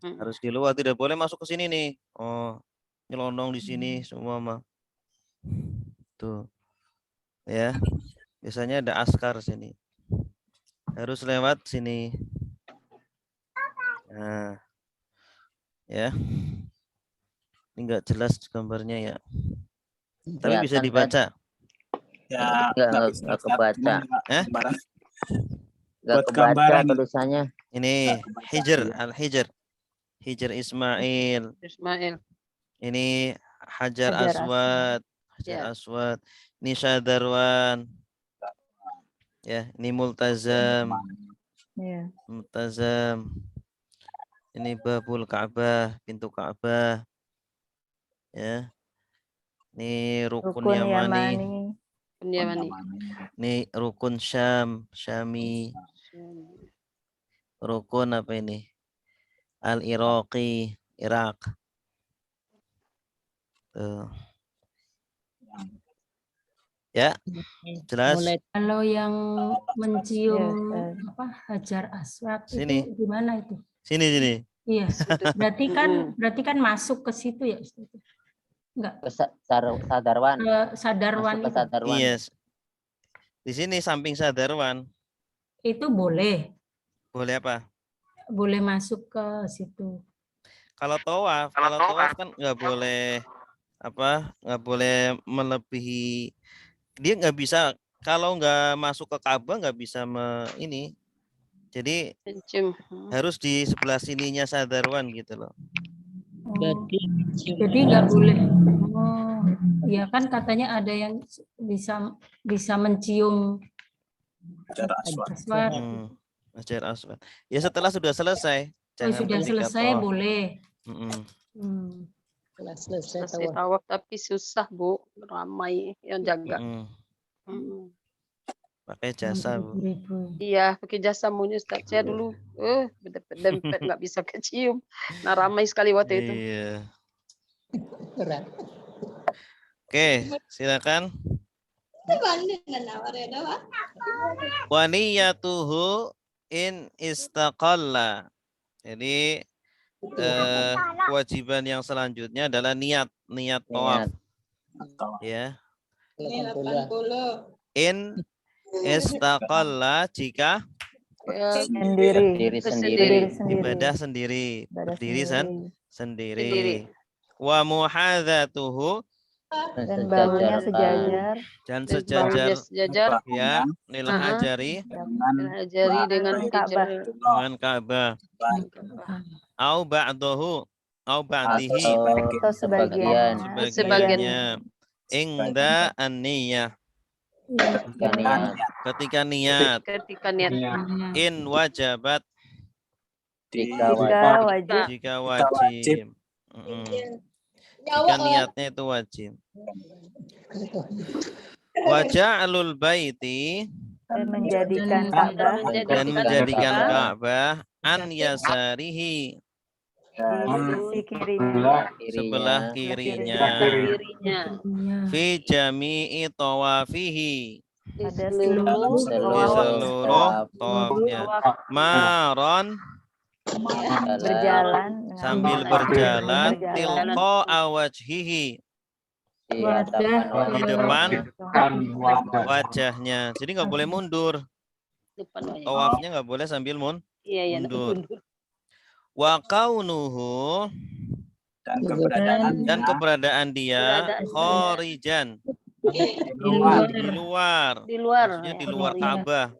Harus di luar, tidak boleh masuk ke sini nih. Oh, nyelonong di sini semua mah. Tuh. Ya. Biasanya ada askar sini. Harus lewat sini. Nah. Ya. Ini enggak jelas gambarnya ya. Tapi bisa dibaca. Ya, nggak kebaca. Nggak kebaca tulisannya. Ini Hijr, Al-Hijr. Hijr Ismail. Ini Hajar Aswad. Hajar Aswad. Ini Syahdarwan. Ya, ini Multazam. Multazam. Ini Babul Ka'bah, pintu Ka'bah. Ya. Ini Rukun Yamani. Ini Rukun Syam, Syami. Rukun apa ini? Al-Iraqi, Irak. Tuh. Ya, jelas. Kalau yang mencium Hajar Aswad sini. itu gimana itu? Sini. Iya. Berarti kan masuk ke situ ya, Ustaz? Enggak. Sadarwan. Sadarwan. Yes. Di sini samping Syahdarwan. Itu boleh. Boleh apa? Boleh masuk ke situ. Kalau tawaf kan nggak boleh nggak boleh melebihi. Dia nggak bisa, kalau nggak masuk ke Ka'bah nggak bisa ini. Jadi harus di sebelah sininya Syahdarwan gitu loh. Berarti jadi nggak boleh. Ya kan katanya ada yang bisa mencium Hajar aswad. aswad. Hajar aswad. Ya setelah sudah selesai. Oh, Jangan sudah ketika selesai tawaf. boleh. Setelah selesai Selesai tawaf. tawaf tapi susah Bu, ramai yang jaga. Pakai jasa, Bu. Iya, pakai jasa munya Ustaz. Saya dulu dempet nggak bisa kecium. Nah, ramai sekali waktu itu. Iya. Berat. Oke, silakan. Wa niyatuhu in istaqalla. Jadi kewajiban yang selanjutnya adalah niat tawaf. Ya. 80. In istaqalla jika Berdiri sendiri. ibadah sendiri, berdiri sendiri. Wa muhadzatuhu Dan bahunya sejajar. dan sejajar Sejajar ya lil hajari dengan Ka'bah. dengan Ka'bah. Au ba'dahu au ba'dihi Atau sebagian. sebagiannya. Ingda an-niyah ketika niat. In wajabat Jika jika wajib. Jika niatnya itu wajib. Waja'alul baiti Dan menjadikan Ka'bah an yasarihi di sisi kirinya. sebelah kirinya. Fi jami'i tawafihi Pada di seluruh tawafnya. Maron berjalan sambil berjalan tilqa awajhihi di depan wajahnya. Jadi nggak boleh mundur. Tawafnya nggak boleh sambil mundur. Wa kaunuhu dan keberadaan dia khorijan di luar. Maksudnya di luar Ka'bah.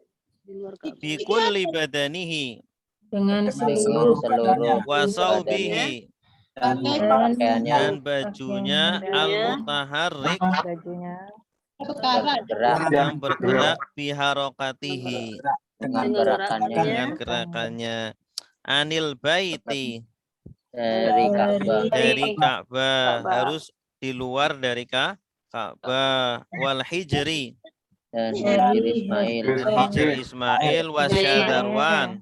Bi kulli badanihi Dengan seluruh wasaubihi dan bajunya al-mutaharrik yang bergerak biharokatihi dengan gerakannya anil baiti dari Ka'bah harus di luar dari Ka'bah wal hijri dan Hijr Ismail wasyadarwan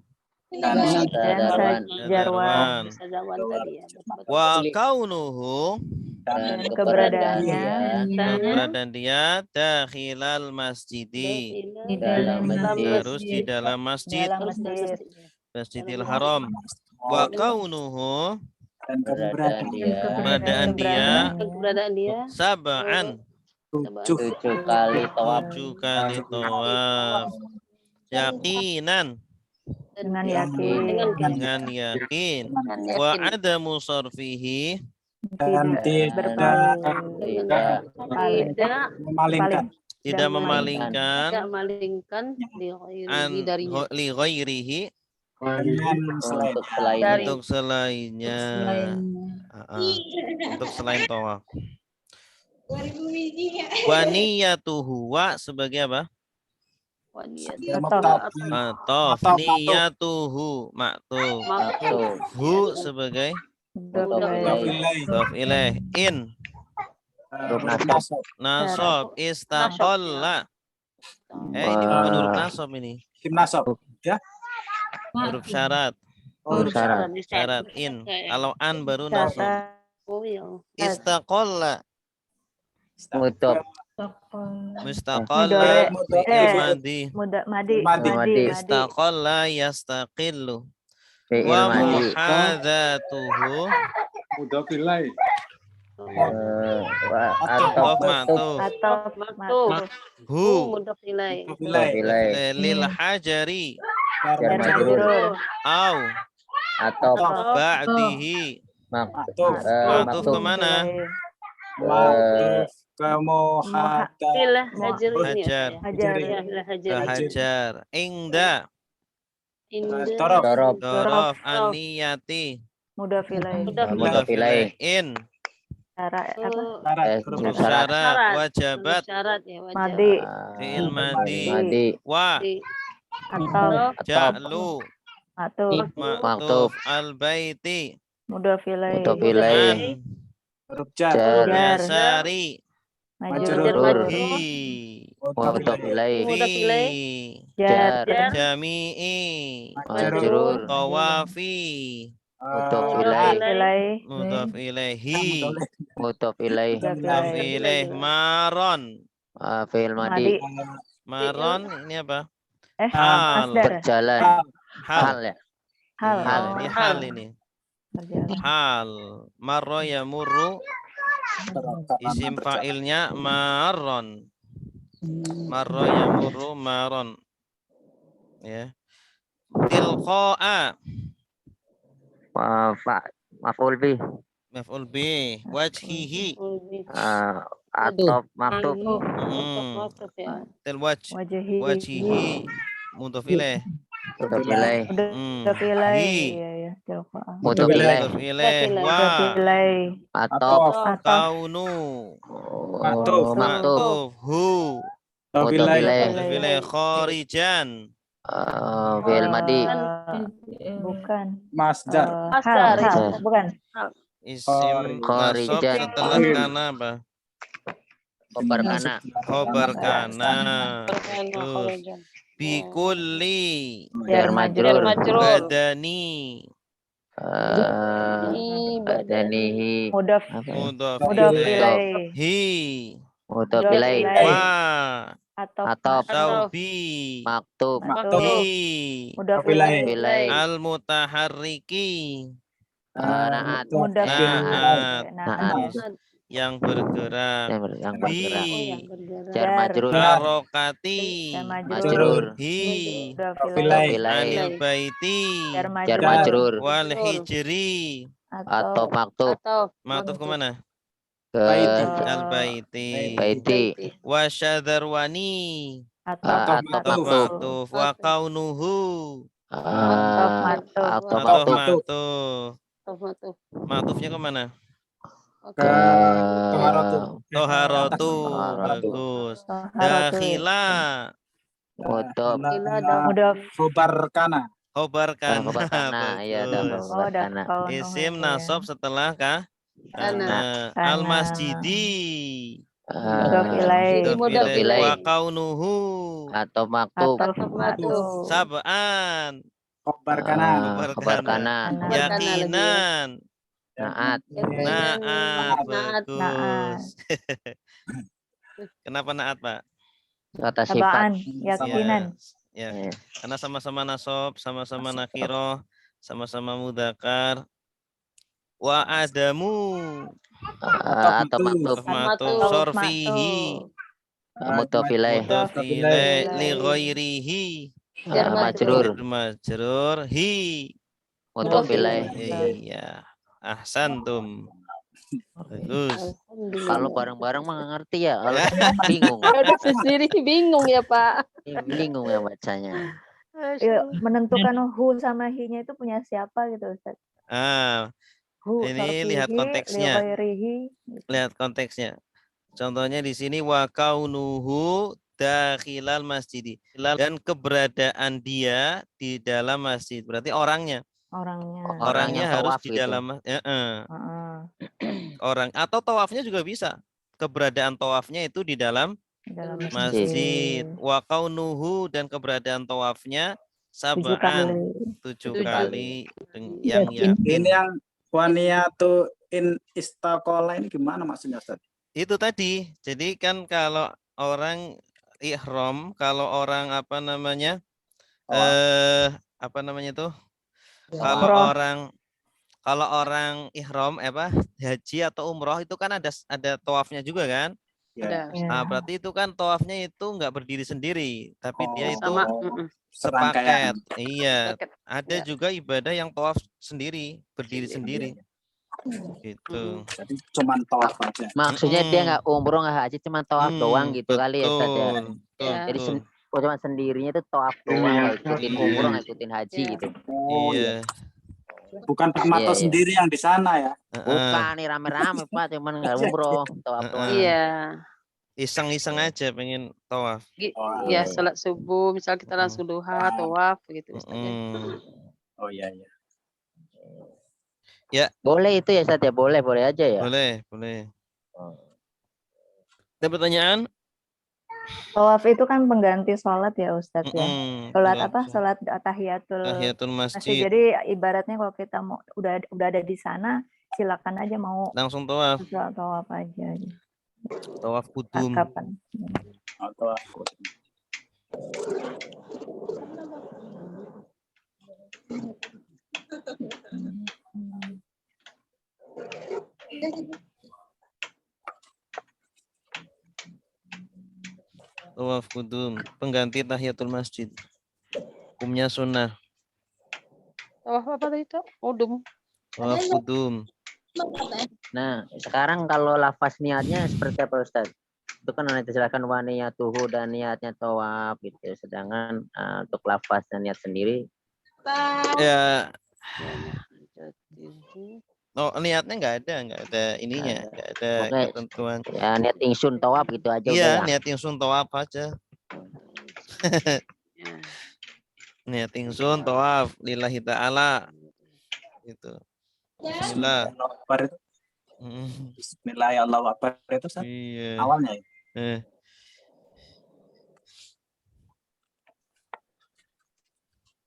dan Sajarwan. wa kaunuhu dan keberadaan dia dakhilal masjidi harus di dalam Masjidil Haram. Wa kaunuhu Dan keberadaan dia sab'an 7 kali tawaf 7 kali tawaf yaqinan Dengan yakin. Wa adamu sarfihi tidak memalingkan li ghairihi untuk selainnya. Untuk selain tawaf. Wa niyatuhu wa sebagai apa? Matof. Niyatuhu maktuf. Hu sebagai mudhof ilaih. In nasab istaqalla. Ini bukan huruf nasab ini. Ya. Huruf syarat. Syarat in. Kalau an baru nasab. Istaqalla. Mustaqalla madi. Istaqalla yastaqillu. Wa muhadzatuhu hu lil hajari atau ba'dihi. Maktuf kemana? Hajar. Ingda Torof aniyati Mudhof ilaih. In Syarat apa? Syarat, Eh, huruf huruf syarat. syarat, wajabat, Syarat ya wajib. Madi. fi'il madi, Madi. wa, Atau Atop. ja'lu, atau maktuf, al-baiti, mudhof ilaih. Mudhof ilaih. an, Huruf jar. Jar. Jar. yasari, Majrur. hi, Mudhof ilaih. Mudhof ilaih. fi, Jar. Jar. jami'i, Majrur. tawafi, Mudhof Eh, ilaih. Ilaih. mudhaf ilaihi, Mudhof ilaih. Mudhof mudhaf ilaih. ilaih, maron, Fi'il Madi. madi. maron ini apa? Eh, Hal, masdar. Berjalan. hal, Hal ya. Hal. iya, Oh, ini hal ini, berjalan. hal, marro yamurru, isim fa'ilnya maron, marro yamurru maron, ya, tilqa'a, Maf'ul bih. maf'ul bih, wajhihi, Atop maktub. Maktub ya. Wajhi. wajhihi, mudhaf ilaih, Mudhof ilaih. Mudhof ilaih. hi, Iya, iya. Tilqa'a. Mudhof ilaih. mudhaf ilaih, Mudhof wa, ilaih. Atop. Atau kaunu, Maktub. Maktub. maktuf, hu, Mudhof Mudhof ilaih. ilaih. mudhaf ilaih, kharijan, Fi'il madi. bukan. Masdar. Masdar. Hal. Bukan. isim nasab Kharijan. setelah kana apa? Khobar kana. Khobar kana, Berkena terus kharajan. bikulli, Jar majrur. Majrur. badani, Badanihi. Mudhof. Apa ya? mudhaf Mudhof ilaih, ilaih. hi, Mudhof Mudhof ilaih. ilaih. wa, Atop. saubi, Maktub. Maktub. hi, Mudhof Mudhof ilaih. ilaih. Ilaih. al mutaharriki, Naat. Mudhof naat, Naat. yang bergerak, Yang bi, bergerak. Yang bergerak. Jar majrur. harokati, Jar Majrur. hi, Mudhof Mudhof ilaih. ilaih. anil baiti, Jar Jar majrur. majrur. wal hijri, Atop maktub. Atau maktuf kemana? Ke Baiti. Al baiti, baiti. wasyadarwani, Atau Atop maktub. maktuf, wa kaunuhu, Atop atau maktub. maktuf, Maktub. maktufnya kemana? Ke Toharotu. Toharotu, Toharotu. bagus. Toharotu. Dakhila, Mudhof. Mudhof. Khobar kana. khobar kana, Khobar kana. Iya, ada bagus. khobar kana. Isim nasab setelah Kana. al masjidi, Mudhof ilaih. Mudhof ilaih. wa kaunuhu, Atop maktub. Atau maktub. sab'an, Khobar kana. Khobar kana. yakinan, Naat. naat, Naat. bagus. Kenapa naat, Pak? Kata Tabaan. sifat. Yakinan. Ya, karena sama-sama nasab, sama-sama nakiro, sama-sama mudakar. Wa adamu, Atop maktub. maktub, sorfihi, Mudhof ilaih. mudhaf ilaih, li ghairihi, Jar Majrur. majrur, hi. Mudhof ilaih. Iya, ahsantum. Bagus. Kalau bareng-bareng mah nggak ngerti ya. Kalau bingung. Aduh, sendiri bingung ya Pak. Bingung ya bacanya. Ya, menentukan hu sama hi-nya itu punya siapa gitu, Ustaz? Hu, Ini lihat sorfihi, konteksnya. li ghairihi. Lihat konteksnya. Contohnya di sini wa kaunuhu dakhilal masjid, dan keberadaan dia di dalam masjid. Berarti orangnya. Orangnya harus di dalam orang, atau tawafnya juga bisa. Keberadaan tawafnya itu di dalam masjid. Wa kaunuhu, dan keberadaan tawafnya sab'an, 7 kali. Yang yakin. Ini yang waniyatu in istaqola ini gimana maksudnya, Ustaz? Itu tadi. Jadi kan kalau orang ihram, kalau orang apa namanya tuh? Kalau orang ihram haji atau umroh itu kan ada tawafnya juga kan? Ya. Nah, berarti itu kan tawafnya itu nggak berdiri sendiri, tapi dia itu serangkaian. sepaket. Iya. Ada juga ibadah yang tawaf sendiri, berdiri sendiri. Gitu. Jadi cuma tawaf aja. Maksudnya dia nggak umroh nggak haji, cuma tawaf doang gitu kali ya, Ustaz ya. Jadi cuma sendirinya itu tawaf doang, nggak ikutin umroh, nggak ikutin haji gitu. Iya. Bukan Pak Mato Iya, iya. sendiri yang di sana ya. Bukan nih rame-rame Pak, cuman nggak umroh, tawaf doang. Iya. Iseng-iseng aja pengen tawaf. Oh, Ya, iya. sholat subuh, misal kita langsung duha, tawaf begitu Ustaz ya. Oh iya iya. Boleh itu ya Ustaz ya, boleh aja ya. Boleh. Ada pertanyaan? Tawaf itu kan pengganti sholat ya Ustadz ya. Sholat apa? Pengganti. Sholat tahiyatul Tahiyatul masjid. masjid. Jadi ibaratnya kalau kita mau udah ada di sana, silakan aja mau Langsung tawaf. tawaf aja. Tawaf kudum. Kapan? Atau Tawaf kudum. Pengganti tahiyatul masjid. Hukumnya sunnah. Tawaf apa tadi itu? Udum. Tawaf kudum. Nah, sekarang kalau lafaz niatnya seperti apa Ustaz? Itu kan nanti silakan wa niyatuhu dan niatnya tawaf gitu. Sedangkan untuk lafaz dan niat sendiri Ya. Oh, niatnya nggak ada ininya, nggak ada Oke. ketentuan. ya niat ingsun tawaf gitu aja udah Iya, ya. niat ingsun tawaf aja. Ya. Niat ingsun tawaf lillahi ta'ala. Gitu. Bismillah. Allahu Akbar itu. Bismillahirrahmanirrahim. Allahu Akbar itu Ustaz, Iya. awalnya ya.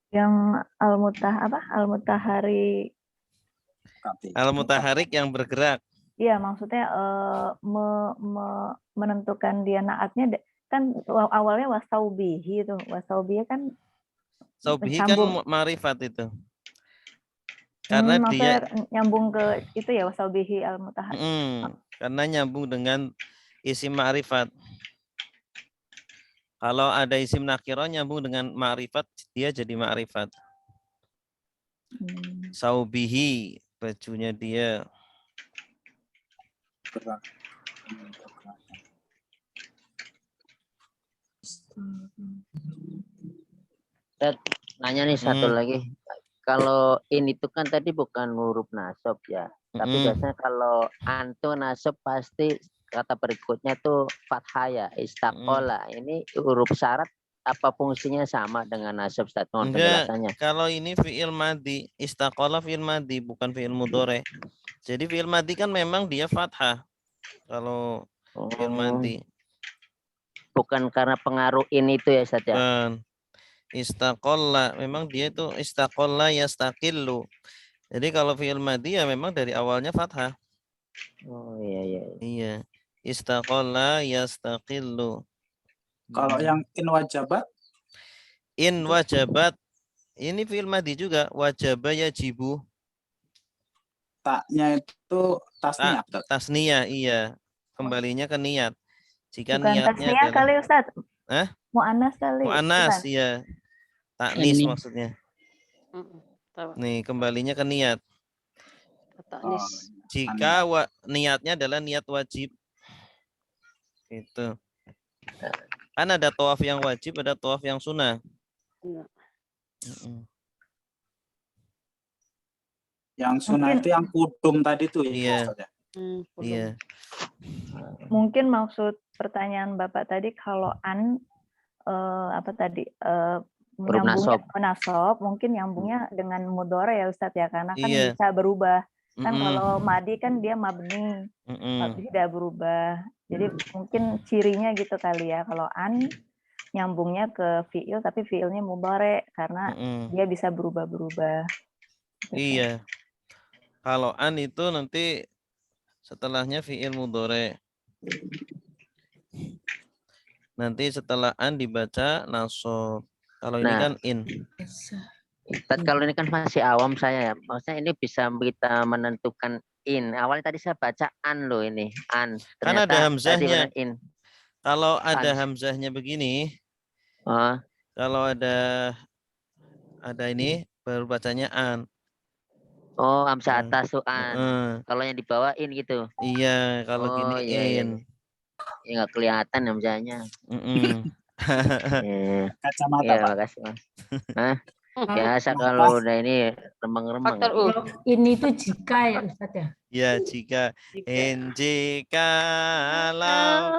Yang al-mutahari. Al-mutaharik yang bergerak. Iya, maksudnya menentukan dia naatnya kan awalnya wasaubihi itu. Wasaubihi kan Saubihi kan Sambung. ma'rifat itu. Karena dia maksudnya nyambung ke itu ya wasaubihi al-mutahari. karena nyambung dengan isim ma'rifat. Kalau ada isim nakiro nyambung dengan ma'rifat, dia jadi ma'rifat. Saubihi, bajunya dia. Nanya nih satu lagi. Kalau in itu kan tadi bukan huruf nasab ya. Tapi biasanya kalau antu nasab pasti kata berikutnya tuh fathah ya, istaqola. Ini huruf syarat apa fungsinya sama dengan nasab Ustaz? Mohon penjelasannya. Kalau ini fi'il madi, istaqola fi'il madi bukan fi'il mudhari. Jadi fi'il madi kan memang dia fathah. Kalau fi'il madi. Bukan karena pengaruh in itu ya Ustaz ya. Bukan. Istaqolla, memang dia itu istaqolla yastaqillu. Jadi kalau fi'il madi ya memang dari awalnya fathah. Oh iya. Iya. Istaqolla yastaqillu. Kalau yang in wajabat? In wajabat. Ini fi'il madi juga. Wajaba yajibu. Taknya itu tasniyah. Tasniyah, iya. Kembalinya ke niat. Jika Bukan niatnya tasniyah adalah kali Ustaz. Mu'annas kali. mu'annas, Bukan. iya. Taknis Ini. maksudnya. Nih, kembalinya ke niat. Taknis. Jika niatnya adalah niat wajib. Gitu. Kan ada tawaf yang wajib, ada tawaf yang sunnah. Yang sunnah itu yang kudum tadi tuh ya. Iya. Ustaz ya? Iya. Mungkin maksud pertanyaan Bapak tadi kalau nyambungnya nasab, mungkin nyambungnya dengan mudhari ya Ustadz ya, karena kan Iya. bisa berubah. Kan kalau madi kan dia mabni, tidak berubah. Jadi mungkin cirinya gitu kali ya, kalau nyambungnya ke fi'il tapi fi'ilnya mudhari karena dia bisa berubah-berubah. Iya. Kalau itu nanti setelahnya fi'il mudhari. Nanti setelah dibaca nasab. Kalau ini kan in. Ustaz, kalau ini kan masih awam saya ya. Maksudnya ini bisa kita menentukan in. Awalnya tadi saya baca an loh ini. An. Kan Ternyata ada hamzahnya. tadi in. Kalau ada hamzahnya begini. Kalau ada ini baru bacanya an. Oh, hamzah atas tuh an. Kalau yang di bawah in gitu. Iya, kalau gini in. Ya nggak kelihatan hamzahnya. Kacamata Iya, Pak. makasih Mas. Hah? Biasa kalau udah ini remeng-remeng. Faktor U. Kalau ini tuh jika ya Ustaz ya. Ya, jika jika kalau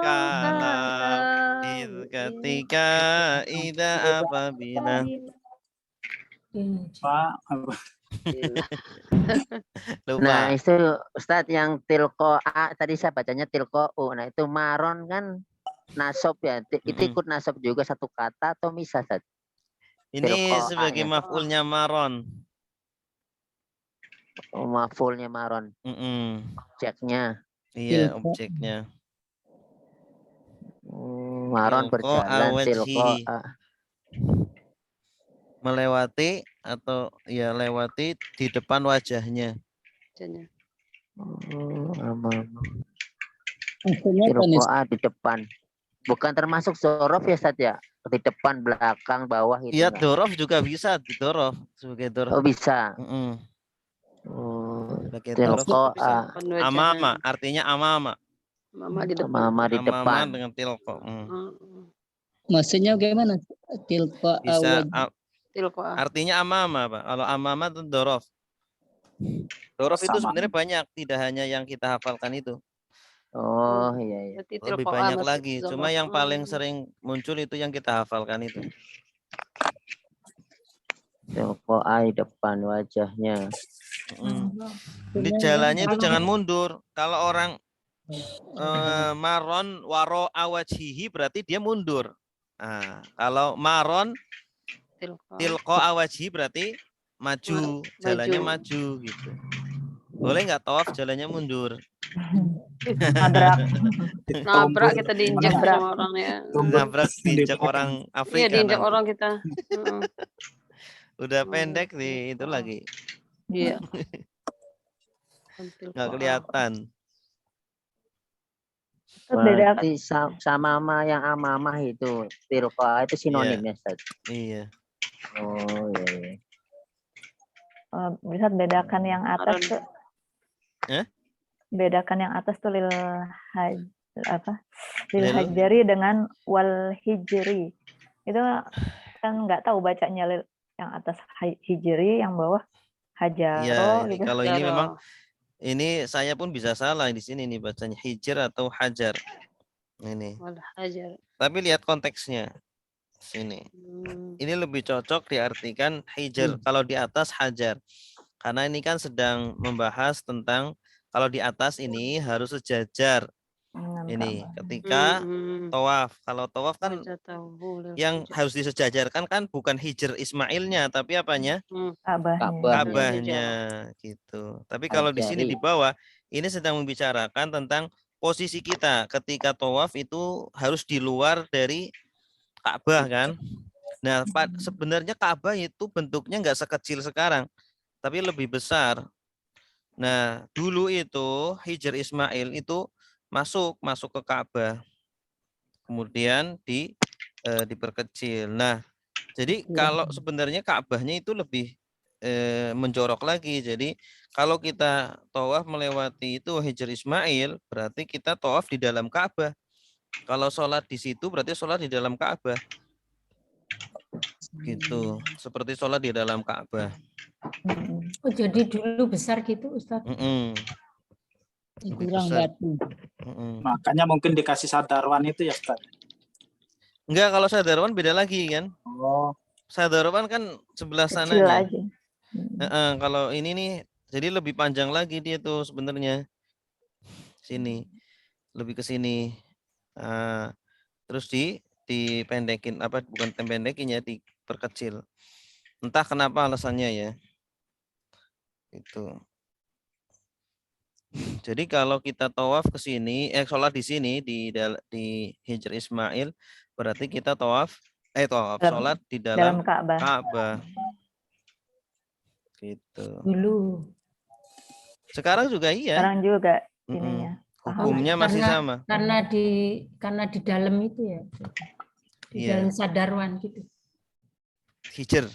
ketika ida apabila Pak, lupa. Nah, itu Ustadz yang tilko A tadi saya bacanya tilko U. Nah, itu maron kan nasob ya. Itu ikut nasob juga satu kata atau misah, Ustadz? Ini Tilqa'ah sebagai ya. maf'ulnya maron. Oh, maf'ulnya maron. Objeknya. Iya, objeknya. Maron Tilqa berjalan, awajhi. tilko A. Melewati atau ya lewati di depan wajahnya. Tilko A di depan. Bukan termasuk zorof ya, Ustadz ya? Di depan, belakang, bawah gitu. Iya, enggak? dorof juga bisa didorof sebagai dorof. Oh, bisa. Sebagai dorof Tilko bisa. A. Amama artinya amama. Mama di depan. Mama di Amama depan. dengan tilko. Maksudnya gimana? Tilqa Bisa Tilko A. artinya amama, Pak. Kalau amama itu dorof. Dorof itu Sama. sebenarnya banyak, tidak hanya yang kita hafalkan itu. Oh, iya, iya. Lebih banyak lagi. Cuma yang paling sering muncul itu yang kita hafalkan itu. Tilko A di depan wajahnya. Di jalannya itu jangan mundur. Kalau orang maron waro awajhihi berarti dia mundur. Nah, kalau maron tilko awajhi berarti maju, jalannya maju gitu. Boleh nggak tawaf jalannya mundur? Nabrak kita diinjak sama orang ya. Nabrak diinjak orang Afrika. Iya, diinjak nanti. orang kita. Udah pendek di itu lagi. Iya. Nggak kelihatan. Berarti sama yang amamah itu tilko A itu sinonimnya, Ustaz. Iya. Oh, iya. Bisa bedakan yang atas tuh. Bedakan yang atas tuh lil hajari dengan wal hijri. Itu kan nggak tahu bacanya lil yang atas hijri, yang bawah hajaro Iya, gitu. kalau ini memang ini saya pun bisa salah di sini nih bacanya hijr atau hajar. Ini. Hajar. Tapi lihat konteksnya. Sini. Ini lebih cocok diartikan hijr kalau di atas hajar. Karena ini kan sedang membahas tentang kalau di atas ini harus sejajar. Ini ketika tawaf. Kalau tawaf kan yang harus disejajarkan kan bukan hijr Ismailnya, tapi apanya? Ka'bahnya gitu. Tapi kalau di sini di bawah ini sedang membicarakan tentang posisi kita ketika tawaf itu harus di luar dari Ka'bah kan. Nah, sebenarnya Ka'bah itu bentuknya nggak sekecil sekarang, tapi lebih besar. Nah, dulu itu hijr Ismail itu masuk ke Ka'bah. Kemudian diperkecil. Nah, jadi kalau sebenarnya Ka'bahnya itu lebih menjorok lagi. Jadi kalau kita tawaf melewati itu hijr Ismail, berarti kita tawaf di dalam Ka'bah. Kalau sholat di situ berarti sholat di dalam Ka'bah. Gitu. Seperti sholat di dalam Ka'bah. Oh, jadi dulu besar gitu, Ustaz? Kurang batu. Makanya mungkin dikasih sadarwan itu ya, Ustaz. Enggak, kalau sadarwan beda lagi kan. Oh. Sadarwan kan sebelah sananya. Kalau ini nih jadi lebih panjang lagi dia tuh sebenarnya. Sini. Lebih ke sini. Terus dipendekin bukan dipendekin ya, diperkecil. Entah kenapa alasannya ya. Itu. Jadi kalau kita tawaf ke sini, sholat di sini di hijr Ismail, berarti kita sholat di dalam Ka'bah. Gitu. Dulu. Sekarang juga iya. Sekarang juga ininya. Hukumnya masih sama. Karena di dalam itu ya. Di dalam sadarwan gitu. Hijr.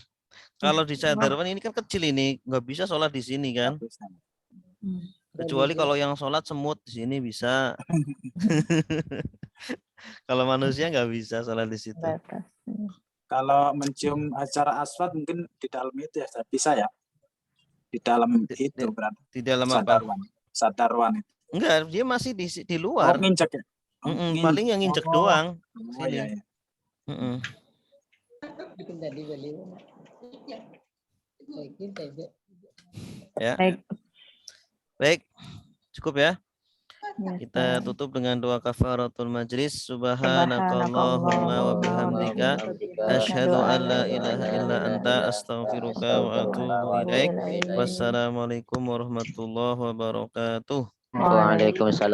Kalau di sadarwan ini kan kecil ini, nggak bisa sholat di sini kan. Kecuali kalau yang sholat semut di sini bisa. Kalau manusia nggak bisa sholat di situ. Kalau mencium hajar aswad mungkin di dalam itu ya, bisa ya. Di dalam itu berarti. Di dalam apa? Sadarwan itu. Enggak, dia masih di Oh, luar. nginjek ya? Paling yang nginjek doang. Oh, iya, iya. Ya. Baik. Cukup ya. Kita tutup dengan doa kafaratul majlis. Subhanakallahumma wa bihamdika asyhadu an la ilaha illa anta astaghfiruka wa atubu ilaik. Wassalamualaikum warahmatullahi wabarakatuh. Waalaikumsalam.